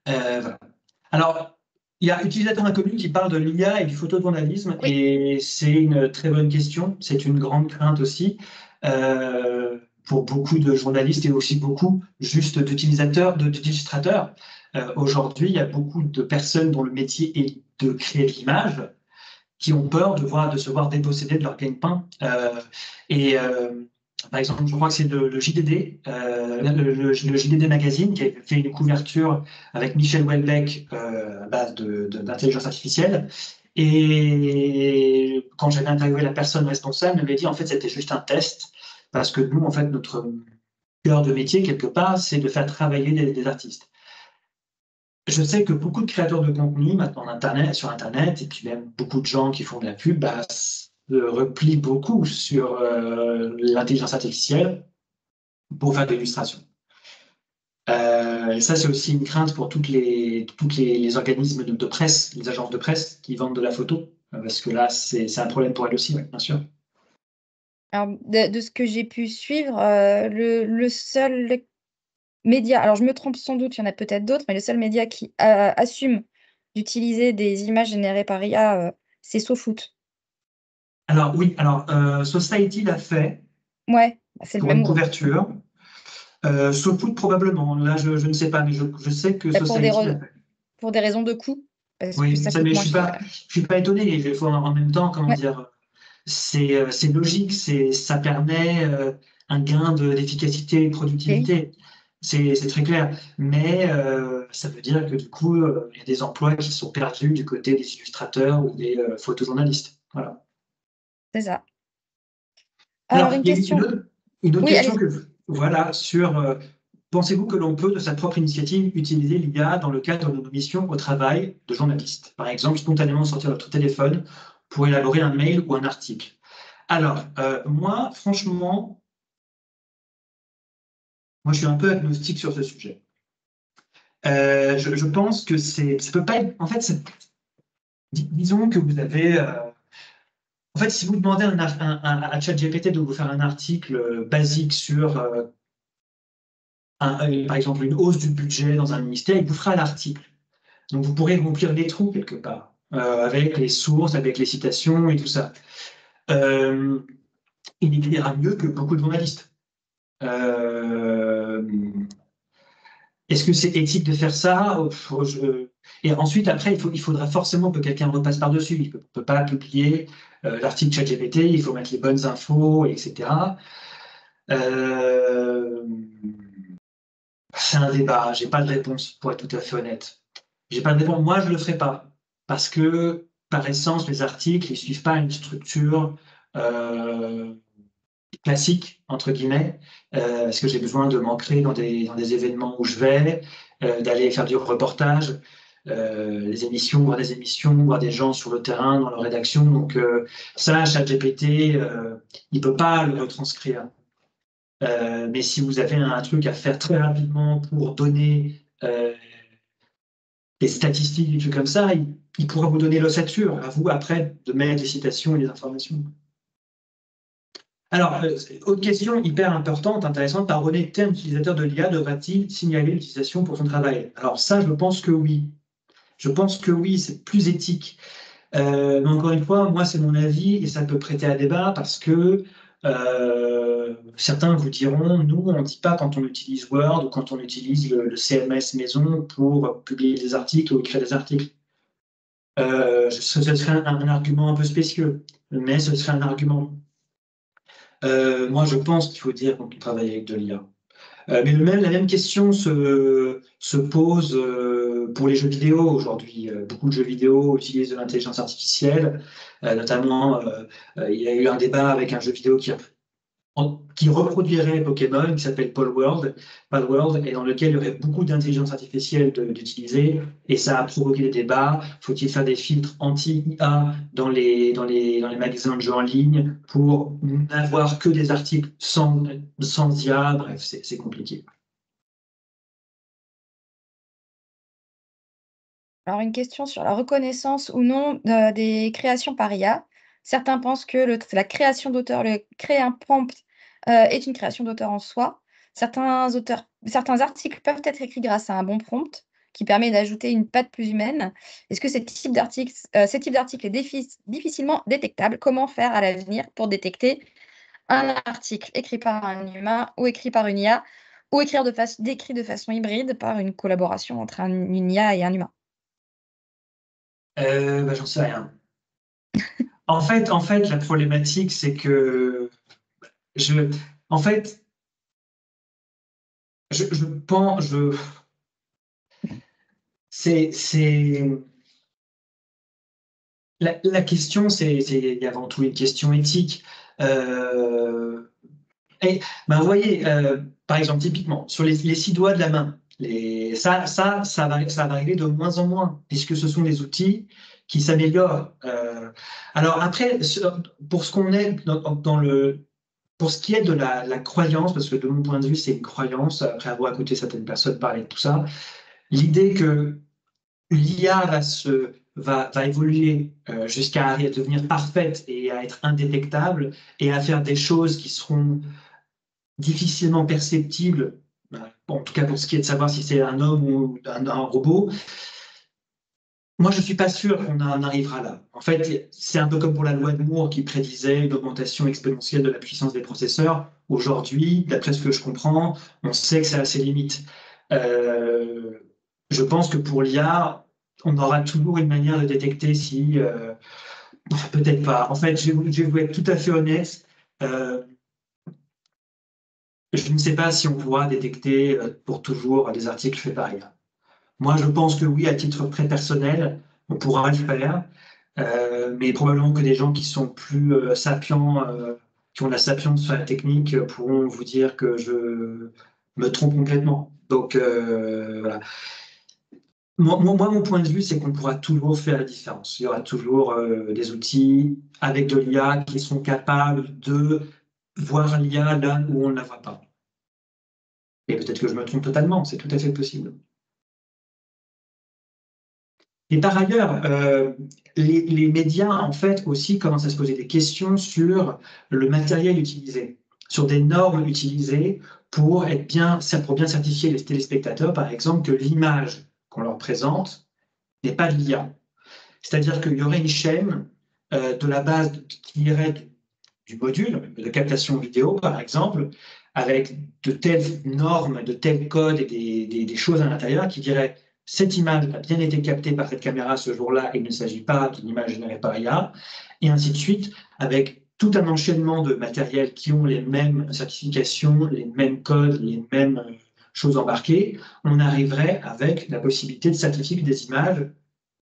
Voilà. Alors, Il y a Utilisateur Inconnu qui parle de l'IA et du photojournalisme, Oui. et c'est une très bonne question. C'est une grande crainte aussi pour beaucoup de journalistes et aussi beaucoup juste d'utilisateurs, d'illustrateurs. Aujourd'hui, il y a beaucoup de personnes dont le métier est de créer de l'image qui ont peur de se voir déposséder de leur gagne-pain. Et par exemple, je crois que c'est le JDD, le JDD Magazine, qui a fait une couverture avec Michel Houellebecq à base d'intelligence artificielle. Et quand j'avais interviewé la personne responsable, elle m'avait dit en fait c'était juste un test, parce que nous, en fait, notre cœur de métier, quelque part, c'est de faire travailler des artistes. Je sais que beaucoup de créateurs de contenu maintenant sur Internet, et puis même beaucoup de gens qui font de la pub, se replient beaucoup sur l'intelligence artificielle pour faire de l'illustration. Et ça, c'est aussi une crainte pour les organismes de presse, les agences de presse qui vendent de la photo, parce que là, c'est un problème pour elles aussi, ouais, bien sûr. Alors, de ce que j'ai pu suivre, le seul média, alors je me trompe sans doute, il y en a peut-être d'autres, mais le seul média qui assume d'utiliser des images générées par IA, c'est SoFoot. Alors oui, Society l'a fait Ouais, bah, c'est le pour même une groupe. couverture. SoFoot probablement. Là, je ne sais pas, mais je sais que Bah, Society l'a fait. pour des raisons de coût, parce que Oui, ça ça, coûte mais moins cher. je suis pas étonné. Il faut en même temps, comment Ouais, dire, c'est logique, ça permet un gain d'efficacité et de et oui, productivité. C'est très clair. Mais ça veut dire que du coup, il y a des emplois qui sont perdus du côté des illustrateurs ou des photojournalistes. Voilà. c'est ça. Alors Alors, une il y a question. une autre Oui, question allez-y. que, voilà, sur pensez-vous que l'on peut, de sa propre initiative, utiliser l'IA dans le cadre de nos missions au travail de journaliste? Par exemple, spontanément sortir notre téléphone pour élaborer un mail ou un article. Alors, moi, franchement, moi, je suis un peu agnostique sur ce sujet. Je pense que ça peut pas être. En fait, disons que vous avez. En fait, si vous demandez à ChatGPT de vous faire un article basique sur par exemple, une hausse du budget dans un ministère, il vous fera l'article. Donc, vous pourrez remplir les trous quelque part, avec les sources, avec les citations et tout ça. Euh, il écrira mieux que beaucoup de journalistes. Euh, Est-ce que c'est éthique de faire ça? Et ensuite, après, il faudra forcément que quelqu'un repasse par-dessus. Il ne peut pas publier l'article ChatGPT, il faut mettre les bonnes infos, etc. Euh, C'est un débat, j'ai pas de réponse, pour être tout à fait honnête. J'ai pas de réponse. Moi, je le ferai pas. Parce que, par essence, les articles, ils suivent pas une structure euh, classique, entre guillemets, parce que j'ai besoin de m'ancrer dans des événements où je vais, d'aller faire du reportage, les émissions, voir des gens sur le terrain, dans leur rédaction. Donc, ça, ChatGPT, il peut pas le retranscrire. Mais si vous avez un truc à faire très rapidement pour donner des statistiques, des trucs comme ça, il pourra vous donner l'ossature. À vous, après, de mettre les citations et les informations. Alors, autre question hyper importante, intéressante, par honnêteté, un utilisateur de l'IA devra-t-il signaler l'utilisation pour son travail? Alors ça, je pense que oui. Je pense que oui, c'est plus éthique. Mais encore une fois, moi, c'est mon avis et ça peut prêter à débat parce que certains vous diront, nous, on ne dit pas quand on utilise Word ou quand on utilise le CMS maison pour publier des articles ou écrire des articles. Ce serait un argument un peu spécieux, mais ce serait un argument. Moi, je pense qu'il faut dire quand on travaille avec de l'IA. Mais la même question se pose pour les jeux vidéo aujourd'hui. Beaucoup de jeux vidéo utilisent de l'intelligence artificielle, notamment il y a eu un débat avec un jeu vidéo qui reproduirait Pokémon, qui s'appelle Palworld, et dans lequel il y aurait beaucoup d'intelligence artificielle d'utiliser, et ça a provoqué des débats. Faut-il faire des filtres anti-IA dans les magasins de jeux en ligne pour n'avoir que des articles sans IA? Bref, c'est compliqué. Alors une question sur la reconnaissance ou non, des créations par IA. Certains pensent que la création d'auteur, créer un prompt, est une création d'auteur en soi. Certains articles peuvent être écrits grâce à un bon prompt qui permet d'ajouter une patte plus humaine. Est-ce que ce type d'article est difficilement détectable? Comment faire à l'avenir pour détecter un article écrit par un humain ou écrit par une IA ou décrit de façon hybride par une collaboration entre une IA et un humain? J'en sais rien. En fait, la problématique, c'est que en fait, je pense, c'est la question, c'est avant tout une question éthique. Vous voyez, par exemple, typiquement, sur les 6 doigts de la main, ça va arriver de moins en moins, puisque ce sont des outils qui s'améliorent. Alors après, pour ce qu'on est pour ce qui est de la croyance, parce que de mon point de vue, c'est une croyance, après avoir écouté certaines personnes parler de tout ça, l'idée que l'IA va évoluer jusqu'à devenir parfaite et à être indétectable et à faire des choses qui seront difficilement perceptible, en tout cas pour ce qui est de savoir si c'est un homme ou un robot. Moi, je ne suis pas sûr qu'on en arrivera là. En fait, c'est un peu comme pour la loi de Moore qui prédisait une augmentation exponentielle de la puissance des processeurs. Aujourd'hui, d'après ce que je comprends, on sait que ça a ses limites. Je pense que pour l'IA, on aura toujours une manière de détecter si... peut-être pas. En fait, je vais vous être tout à fait honnête. Je ne sais pas si on pourra détecter pour toujours des articles faits par IA. Moi, je pense que oui, à titre très personnel, on pourra le faire, mais probablement que des gens qui sont plus sapiens, qui ont la sapience sur la technique, pourront vous dire que je me trompe complètement. Donc, voilà. Moi, mon point de vue, c'est qu'on pourra toujours faire la différence. Il y aura toujours des outils avec de l'IA qui sont capables de voir l'IA là où on ne la voit pas. Et peut-être que je me trompe totalement, c'est tout à fait possible. Et par ailleurs, les médias, en fait, aussi commencent à se poser des questions sur le matériel utilisé, sur des normes utilisées pour bien certifier les téléspectateurs, par exemple, que l'image qu'on leur présente n'est pas de l'IA. C'est-à-dire qu'il y aurait une chaîne de la base qui irait du module de captation vidéo, par exemple, avec de telles normes, de tels codes et des choses à l'intérieur qui diraient cette image a bien été captée par cette caméra ce jour-là et il ne s'agit pas d'une image générée par IA, et ainsi de suite, avec tout un enchaînement de matériels qui ont les mêmes certifications, les mêmes codes, les mêmes choses embarquées, on arriverait avec la possibilité de certifier que des images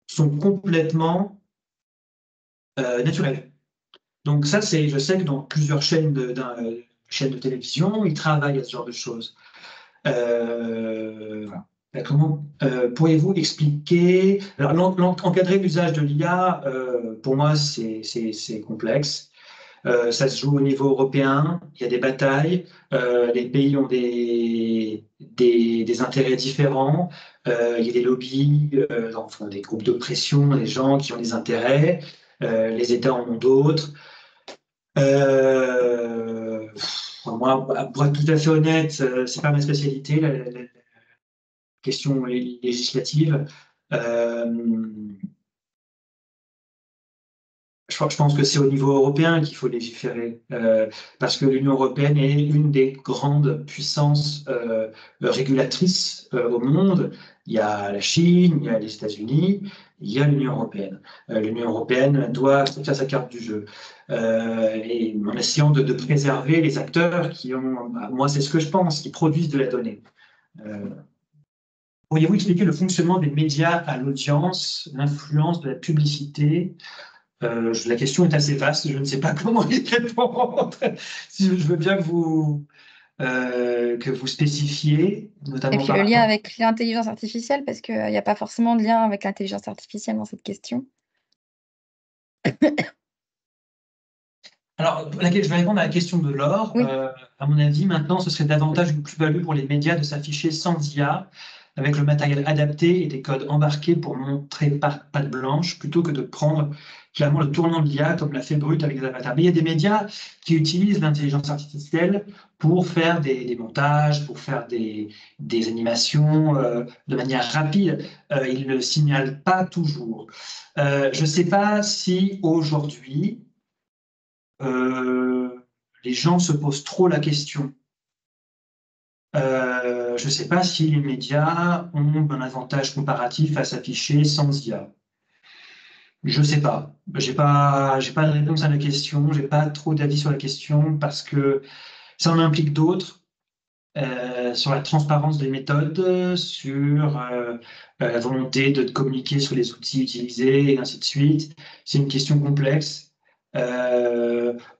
sont complètement naturelles. Donc ça, je sais que dans plusieurs chaînes de télévision, ils travaillent à ce genre de choses. Voilà. Comment pourriez-vous expliquer... Alors, encadrer l'usage de l'IA, pour moi, c'est complexe. Ça se joue au niveau européen, il y a des batailles, les pays ont des intérêts différents, il y a des lobbies, enfin, des groupes de pression, des gens qui ont des intérêts, les États en ont d'autres. Moi, pour être tout à fait honnête, c'est pas ma spécialité, la question législative. Je pense que c'est au niveau européen qu'il faut légiférer, parce que l'Union européenne est une des grandes puissances régulatrices au monde. Il y a la Chine, il y a les États-Unis, il y a l'Union européenne. L'Union européenne doit faire sa carte du jeu, et en essayant de préserver les acteurs qui ont, moi c'est ce que je pense, qui produisent de la donnée. Pourriez-vous expliquer le fonctionnement des médias à l'audience, l'influence de la publicité? La question est assez vaste, je ne sais pas comment y répondre. Je veux bien que vous spécifiez, notamment Et puis par le lien rapport... avec l'intelligence artificielle, parce qu'il n'y a pas forcément de lien avec l'intelligence artificielle dans cette question. Alors, je vais répondre à la question de Laure. Oui. À mon avis, maintenant, ce serait davantage une plus-value pour les médias de s'afficher sans IA avec le matériel adapté et des codes embarqués pour montrer patte blanche, plutôt que de prendre clairement le tournant de l'IA comme l'a fait Brut avec les avatars. Mais il y a des médias qui utilisent l'intelligence artificielle pour faire des montages, pour faire des animations de manière rapide. Ils ne le signalent pas toujours. Je ne sais pas si aujourd'hui, les gens se posent trop la question. Je ne sais pas si les médias ont un avantage comparatif à s'afficher sans IA. Je ne sais pas. J'ai pas de réponse à la question. J'ai pas trop d'avis sur la question parce que ça en implique d'autres. Sur la transparence des méthodes, sur la volonté de communiquer sur les outils utilisés et ainsi de suite. C'est une question complexe.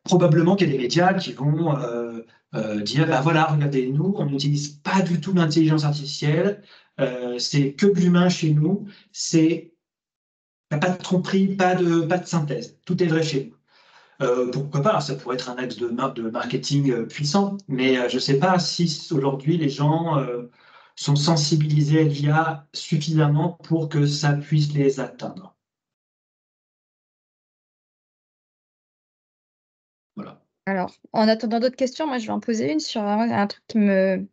Probablement qu'il y a des médias qui vont dire, bah voilà, regardez, nous, on n'utilise pas du tout l'intelligence artificielle, c'est que de l'humain chez nous, il n'y a pas de tromperie, pas de synthèse, tout est vrai chez nous. Pourquoi pas? Ça pourrait être un axe de marketing puissant, mais je ne sais pas si aujourd'hui les gens sont sensibilisés à l'IA suffisamment pour que ça puisse les atteindre. Voilà. Alors, en attendant d'autres questions, moi, je vais en poser une sur un truc qui me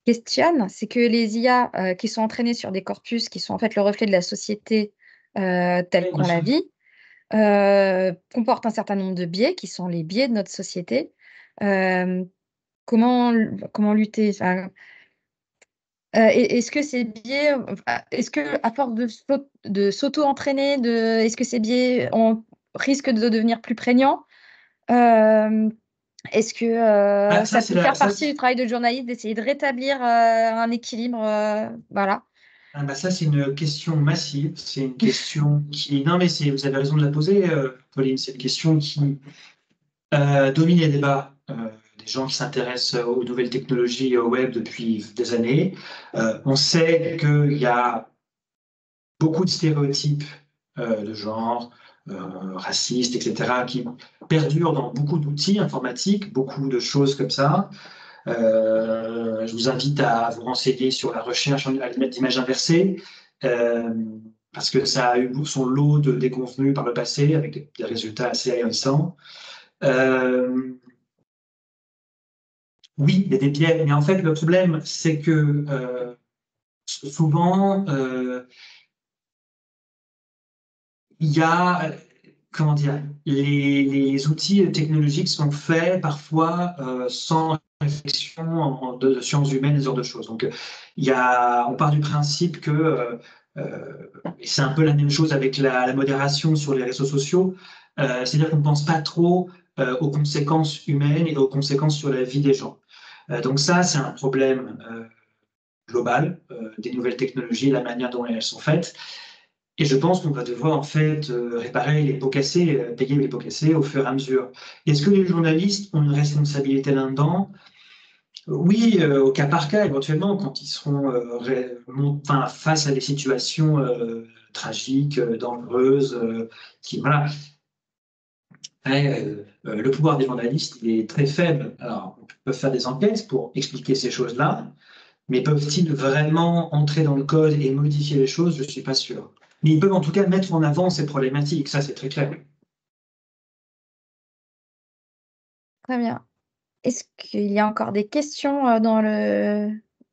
questionne. C'est que les IA qui sont entraînées sur des corpus qui sont en fait le reflet de la société telle Oui, bien qu'on la sûr. vit, comportent un certain nombre de biais qui sont les biais de notre société. Euh, comment lutter? Enfin, est-ce que ces biais, est-ce que à force de s'auto-entraîner, est-ce que ces biais risquent de devenir plus prégnants? Est-ce que Ah, ça peut faire partie du travail de journaliste d'essayer de rétablir un équilibre? Voilà. ça, c'est une question massive. C'est une question qui. Non, mais vous avez raison de la poser, Pauline. C'est une question qui domine les débats des gens qui s'intéressent aux nouvelles technologies et au web depuis des années. On sait qu'il y a beaucoup de stéréotypes de genre, racistes, etc., qui perdurent dans beaucoup d'outils informatiques, beaucoup de choses comme ça. Je vous invite à vous renseigner sur la recherche d'images inversées, euh, parce que ça a eu son lot de déconvenus par le passé, avec des résultats assez ahurissants. Oui, il y a des biais, mais en fait, le problème, c'est que souvent, il y a, comment dire, les outils technologiques sont faits parfois sans réflexion de sciences humaines et ce genre de choses. Donc, on part du principe que, et c'est un peu la même chose avec la modération sur les réseaux sociaux, c'est-à-dire qu'on ne pense pas trop aux conséquences humaines et aux conséquences sur la vie des gens. Donc ça, c'est un problème global des nouvelles technologies, la manière dont elles sont faites. Et je pense qu'on va devoir en fait réparer les pots cassés, payer les pots cassés au fur et à mesure. Est-ce que les journalistes ont une responsabilité là-dedans? Oui, au cas par cas, éventuellement, quand ils seront face à des situations tragiques, dangereuses, voilà. Le pouvoir des journalistes, il est très faible. Alors, on peut faire des enquêtes pour expliquer ces choses-là, mais peuvent-ils vraiment entrer dans le code et modifier les choses? Je ne suis pas sûr. Mais ils peuvent en tout cas mettre en avant ces problématiques, ça c'est très clair. Très bien. Est-ce qu'il y a encore des questions dans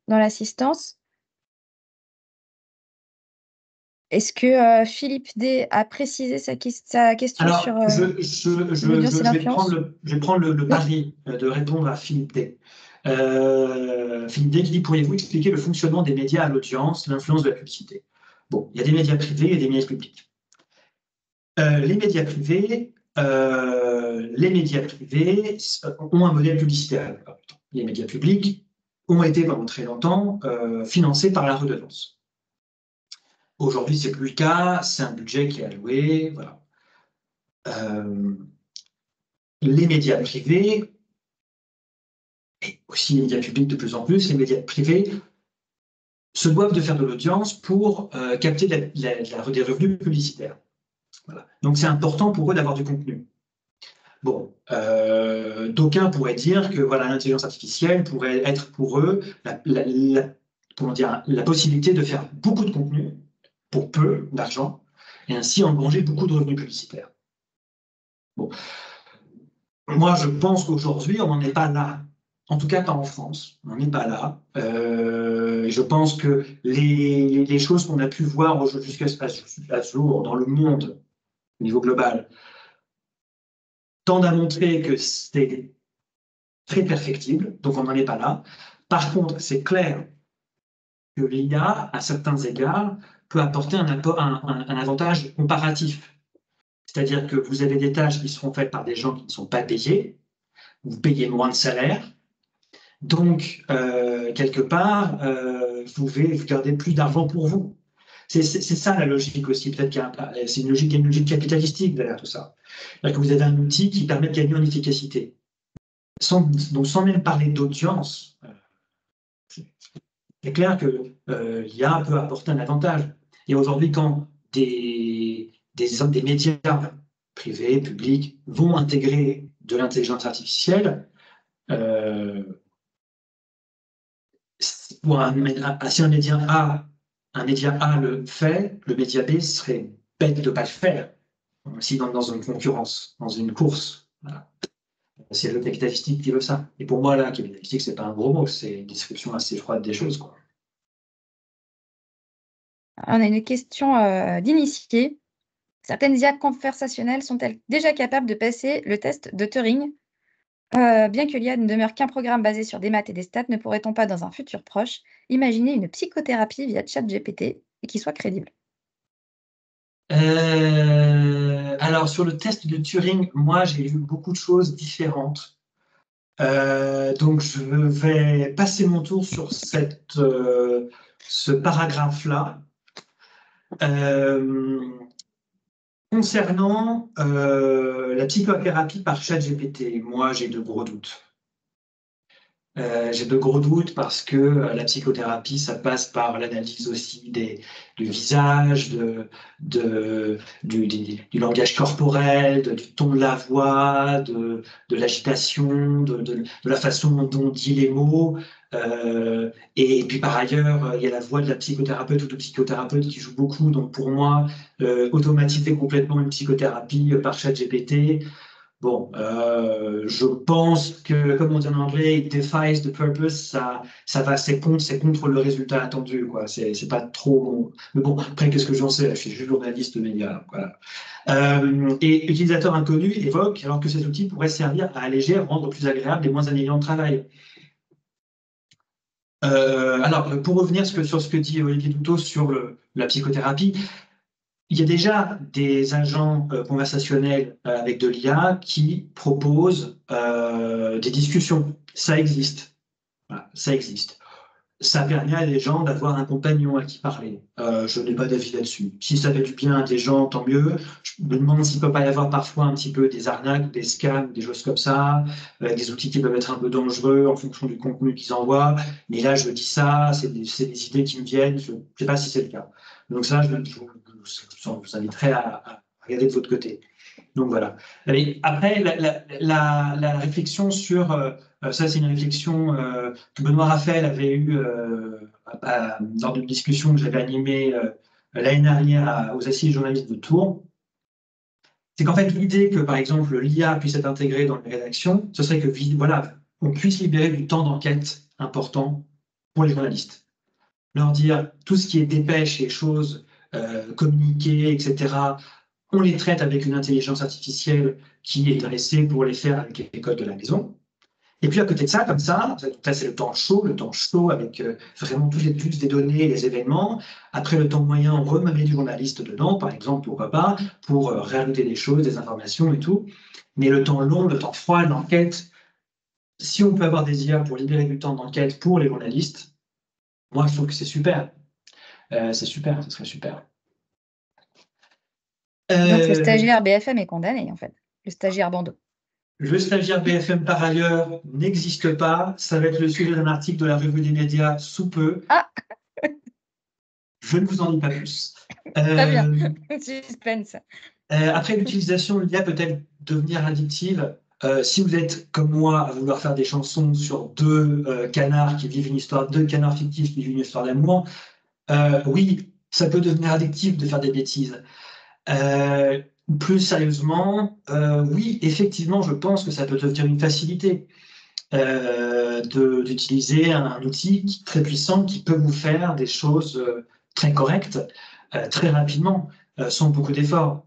l'assistance? Est-ce que Philippe D a précisé sa question sur Alors, l'audience et l'influence? je vais prendre le Oui. pari de répondre à Philippe D. Philippe D qui dit, pourriez-vous expliquer le fonctionnement des médias à l'audience, l'influence de la publicité? Bon, il y a des médias privés et des médias publics. Les médias privés, ont un modèle publicitaire. Les médias publics ont été pendant très longtemps financés par la redevance. Aujourd'hui, c'est plus le cas, c'est un budget qui est alloué, voilà. Les médias privés, et aussi les médias publics de plus en plus, les médias privés se doivent de faire de l'audience pour capter des revenus publicitaires. Voilà. Donc c'est important pour eux d'avoir du contenu. Bon, d'aucuns pourraient dire que voilà, l'intelligence artificielle pourrait être pour eux comment dire, la possibilité de faire beaucoup de contenu pour peu d'argent et ainsi engranger beaucoup de revenus publicitaires. Bon. Moi, je pense qu'aujourd'hui, on n'en est pas là. En tout cas, pas en France. On n'en est pas là. Je pense que les choses qu'on a pu voir jusqu'à ce jour dans le monde, au niveau global, tendent à montrer que c'est très perfectible. Donc, on n'en est pas là. Par contre, c'est clair que l'IA, à certains égards, peut apporter un avantage comparatif. C'est-à-dire que vous avez des tâches qui seront faites par des gens qui ne sont pas payés, vous payez moins de salaire, donc, quelque part, vous pouvez garder plus d'argent pour vous. C'est ça la logique aussi. Peut-être qu'il y a une logique capitalistique derrière tout ça. C'est-à-dire que vous avez un outil qui permet de gagner en efficacité. Donc, sans même parler d'audience, c'est clair que l'IA peut apporter un avantage. Et aujourd'hui, quand des médias privés, publics, vont intégrer de l'intelligence artificielle, si un média A le fait, le média B serait bête de ne pas le faire. Si dans une concurrence, dans une course. Voilà. C'est le capitalistique qui veut ça. Et pour moi, là, capitalistique, c'est pas un gros mot, c'est une description assez froide des choses, quoi. On a une question d'initié. Certaines IA conversationnelles sont-elles déjà capables de passer le test de Turing? Bien que l'IA ne demeure qu'un programme basé sur des maths et des stats, ne pourrait-on pas, dans un futur proche, imaginer une psychothérapie via ChatGPT et qui soit crédible? Alors, sur le test de Turing, moi, j'ai vu beaucoup de choses différentes. Donc, je vais passer mon tour sur ce paragraphe-là. Concernant la psychothérapie par ChatGPT, moi, j'ai de gros doutes. J'ai de gros doutes parce que la psychothérapie, ça passe par l'analyse aussi du visage, du langage corporel, du ton de la voix, de l'agitation, de la façon dont on dit les mots. Et puis par ailleurs, il y a la voix de la psychothérapeute ou du psychothérapeute qui joue beaucoup. Donc pour moi, automatiser complètement une psychothérapie par ChatGPT, bon, je pense que, comme on dit en anglais, it defies the purpose, c'est contre le résultat attendu, quoi. C'est pas trop bon. Mais bon, après, qu'est-ce que j'en sais? Je suis juste journaliste média, voilà. Et utilisateur inconnu évoque alors que cet outil pourrait servir à alléger, rendre plus agréable et moins ennuyant le travail. Alors, pour revenir sur ce que dit Olivier Douteau sur la psychothérapie, il y a déjà des agents conversationnels avec de l'IA qui proposent des discussions. Ça existe. Voilà, ça existe. Ça permet à des gens d'avoir un compagnon à qui parler. Je n'ai pas d'avis là-dessus. Si ça fait du bien à des gens, tant mieux. Je me demande s'il ne peut pas y avoir parfois un petit peu des arnaques, des scams, des choses comme ça, des outils qui peuvent être un peu dangereux en fonction du contenu qu'ils envoient. Mais là, je dis ça, c'est des idées qui me viennent. Je ne sais pas si c'est le cas. Donc ça, je vous inviterai à regarder de votre côté. Donc voilà. Allez, après, la réflexion sur... ça, c'est une réflexion que Benoît Raphaël avait eue lors d'une discussion que j'avais animée l'année dernière aux Assises journalistes de Tours. C'est qu'en fait, l'idée que, par exemple, l'IA puisse être intégrée dans les rédactions, ce serait que, voilà, on puisse libérer du temps d'enquête important pour les journalistes. Leur dire tout ce qui est dépêche et choses communiquées, etc., on les traite avec une intelligence artificielle qui est dressée pour les faire avec les codes de la maison. Et puis à côté de ça, comme ça, c'est le temps chaud avec vraiment tous les plus des données, les événements. Après le temps moyen, on remet du journaliste dedans, par exemple, pourquoi pas, pour rajouter des choses, des informations et tout. Mais le temps long, le temps froid, l'enquête, si on peut avoir des IA pour libérer du temps d'enquête pour les journalistes, moi je trouve que c'est super. C'est super, ce serait super. Donc le stagiaire BFM est condamné, en fait. Le stagiaire bandeau. Le stagiaire BFM, par ailleurs, n'existe pas. Ça va être le sujet d'un article de la Revue des médias sous peu. Ah, Je ne vous en dis pas plus. très bien. Suspense. Après, l'utilisation de l'IA peut-elle devenir addictive? Si vous êtes comme moi à vouloir faire des chansons sur deux canards qui vivent une histoire, deux canards fictifs qui vivent une histoire d'amour, oui, ça peut devenir addictif de faire des bêtises. Euh, Plus sérieusement, oui, effectivement, je pense que ça peut devenir une facilité d'utiliser un outil très puissant qui peut vous faire des choses très correctes, très rapidement, sans beaucoup d'efforts.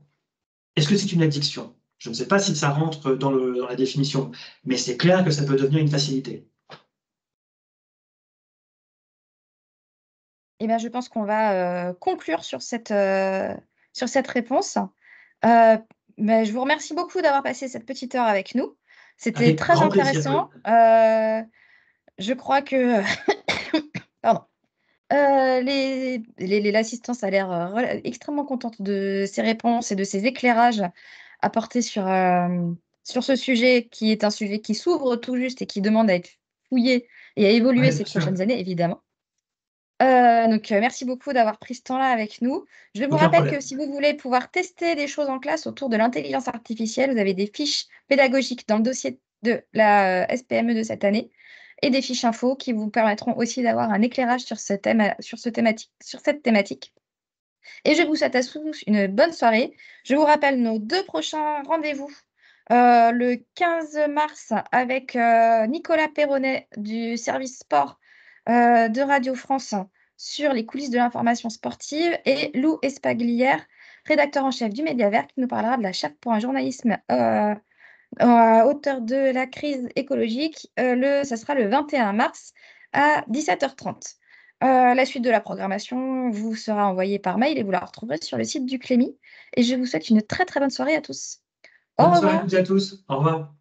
Est-ce que c'est une addiction? Je ne sais pas si ça rentre dans la définition, mais c'est clair que ça peut devenir une facilité. Eh bien, je pense qu'on va conclure sur cette réponse. Euh, mais je vous remercie beaucoup d'avoir passé cette petite heure avec nous. C'était Avec très grand plaisir, Pauline. intéressant. Je crois que pardon. L'assistance a l'air extrêmement contente de ses réponses et de ses éclairages apportés sur ce sujet qui est un sujet qui s'ouvre tout juste et qui demande à être fouillé et à évoluer Ouais, ces bien sûr. prochaines années, évidemment. Donc, merci beaucoup d'avoir pris ce temps-là avec nous. Je vous Aucun rappelle que problème. si vous voulez pouvoir tester des choses en classe autour de l'intelligence artificielle, vous avez des fiches pédagogiques dans le dossier de la SPME de cette année et des fiches infos qui vous permettront aussi d'avoir un éclairage sur sur cette thématique. Et je vous souhaite à tous une bonne soirée. Je vous rappelle nos deux prochains rendez-vous. Le 15 mars avec Nicolas Perronnet du service sport de Radio France sur les coulisses de l'information sportive et Lou Espaglière, rédacteur en chef du Médiavert, qui nous parlera de la charte pour un journalisme à hauteur de la crise écologique. Ça sera le 21 mars à 17h30. La suite de la programmation vous sera envoyée par mail et vous la retrouverez sur le site du Clémy. Et je vous souhaite une très très bonne soirée à tous. Au Bonne soirée à revoir. toutes et à tous. Au revoir.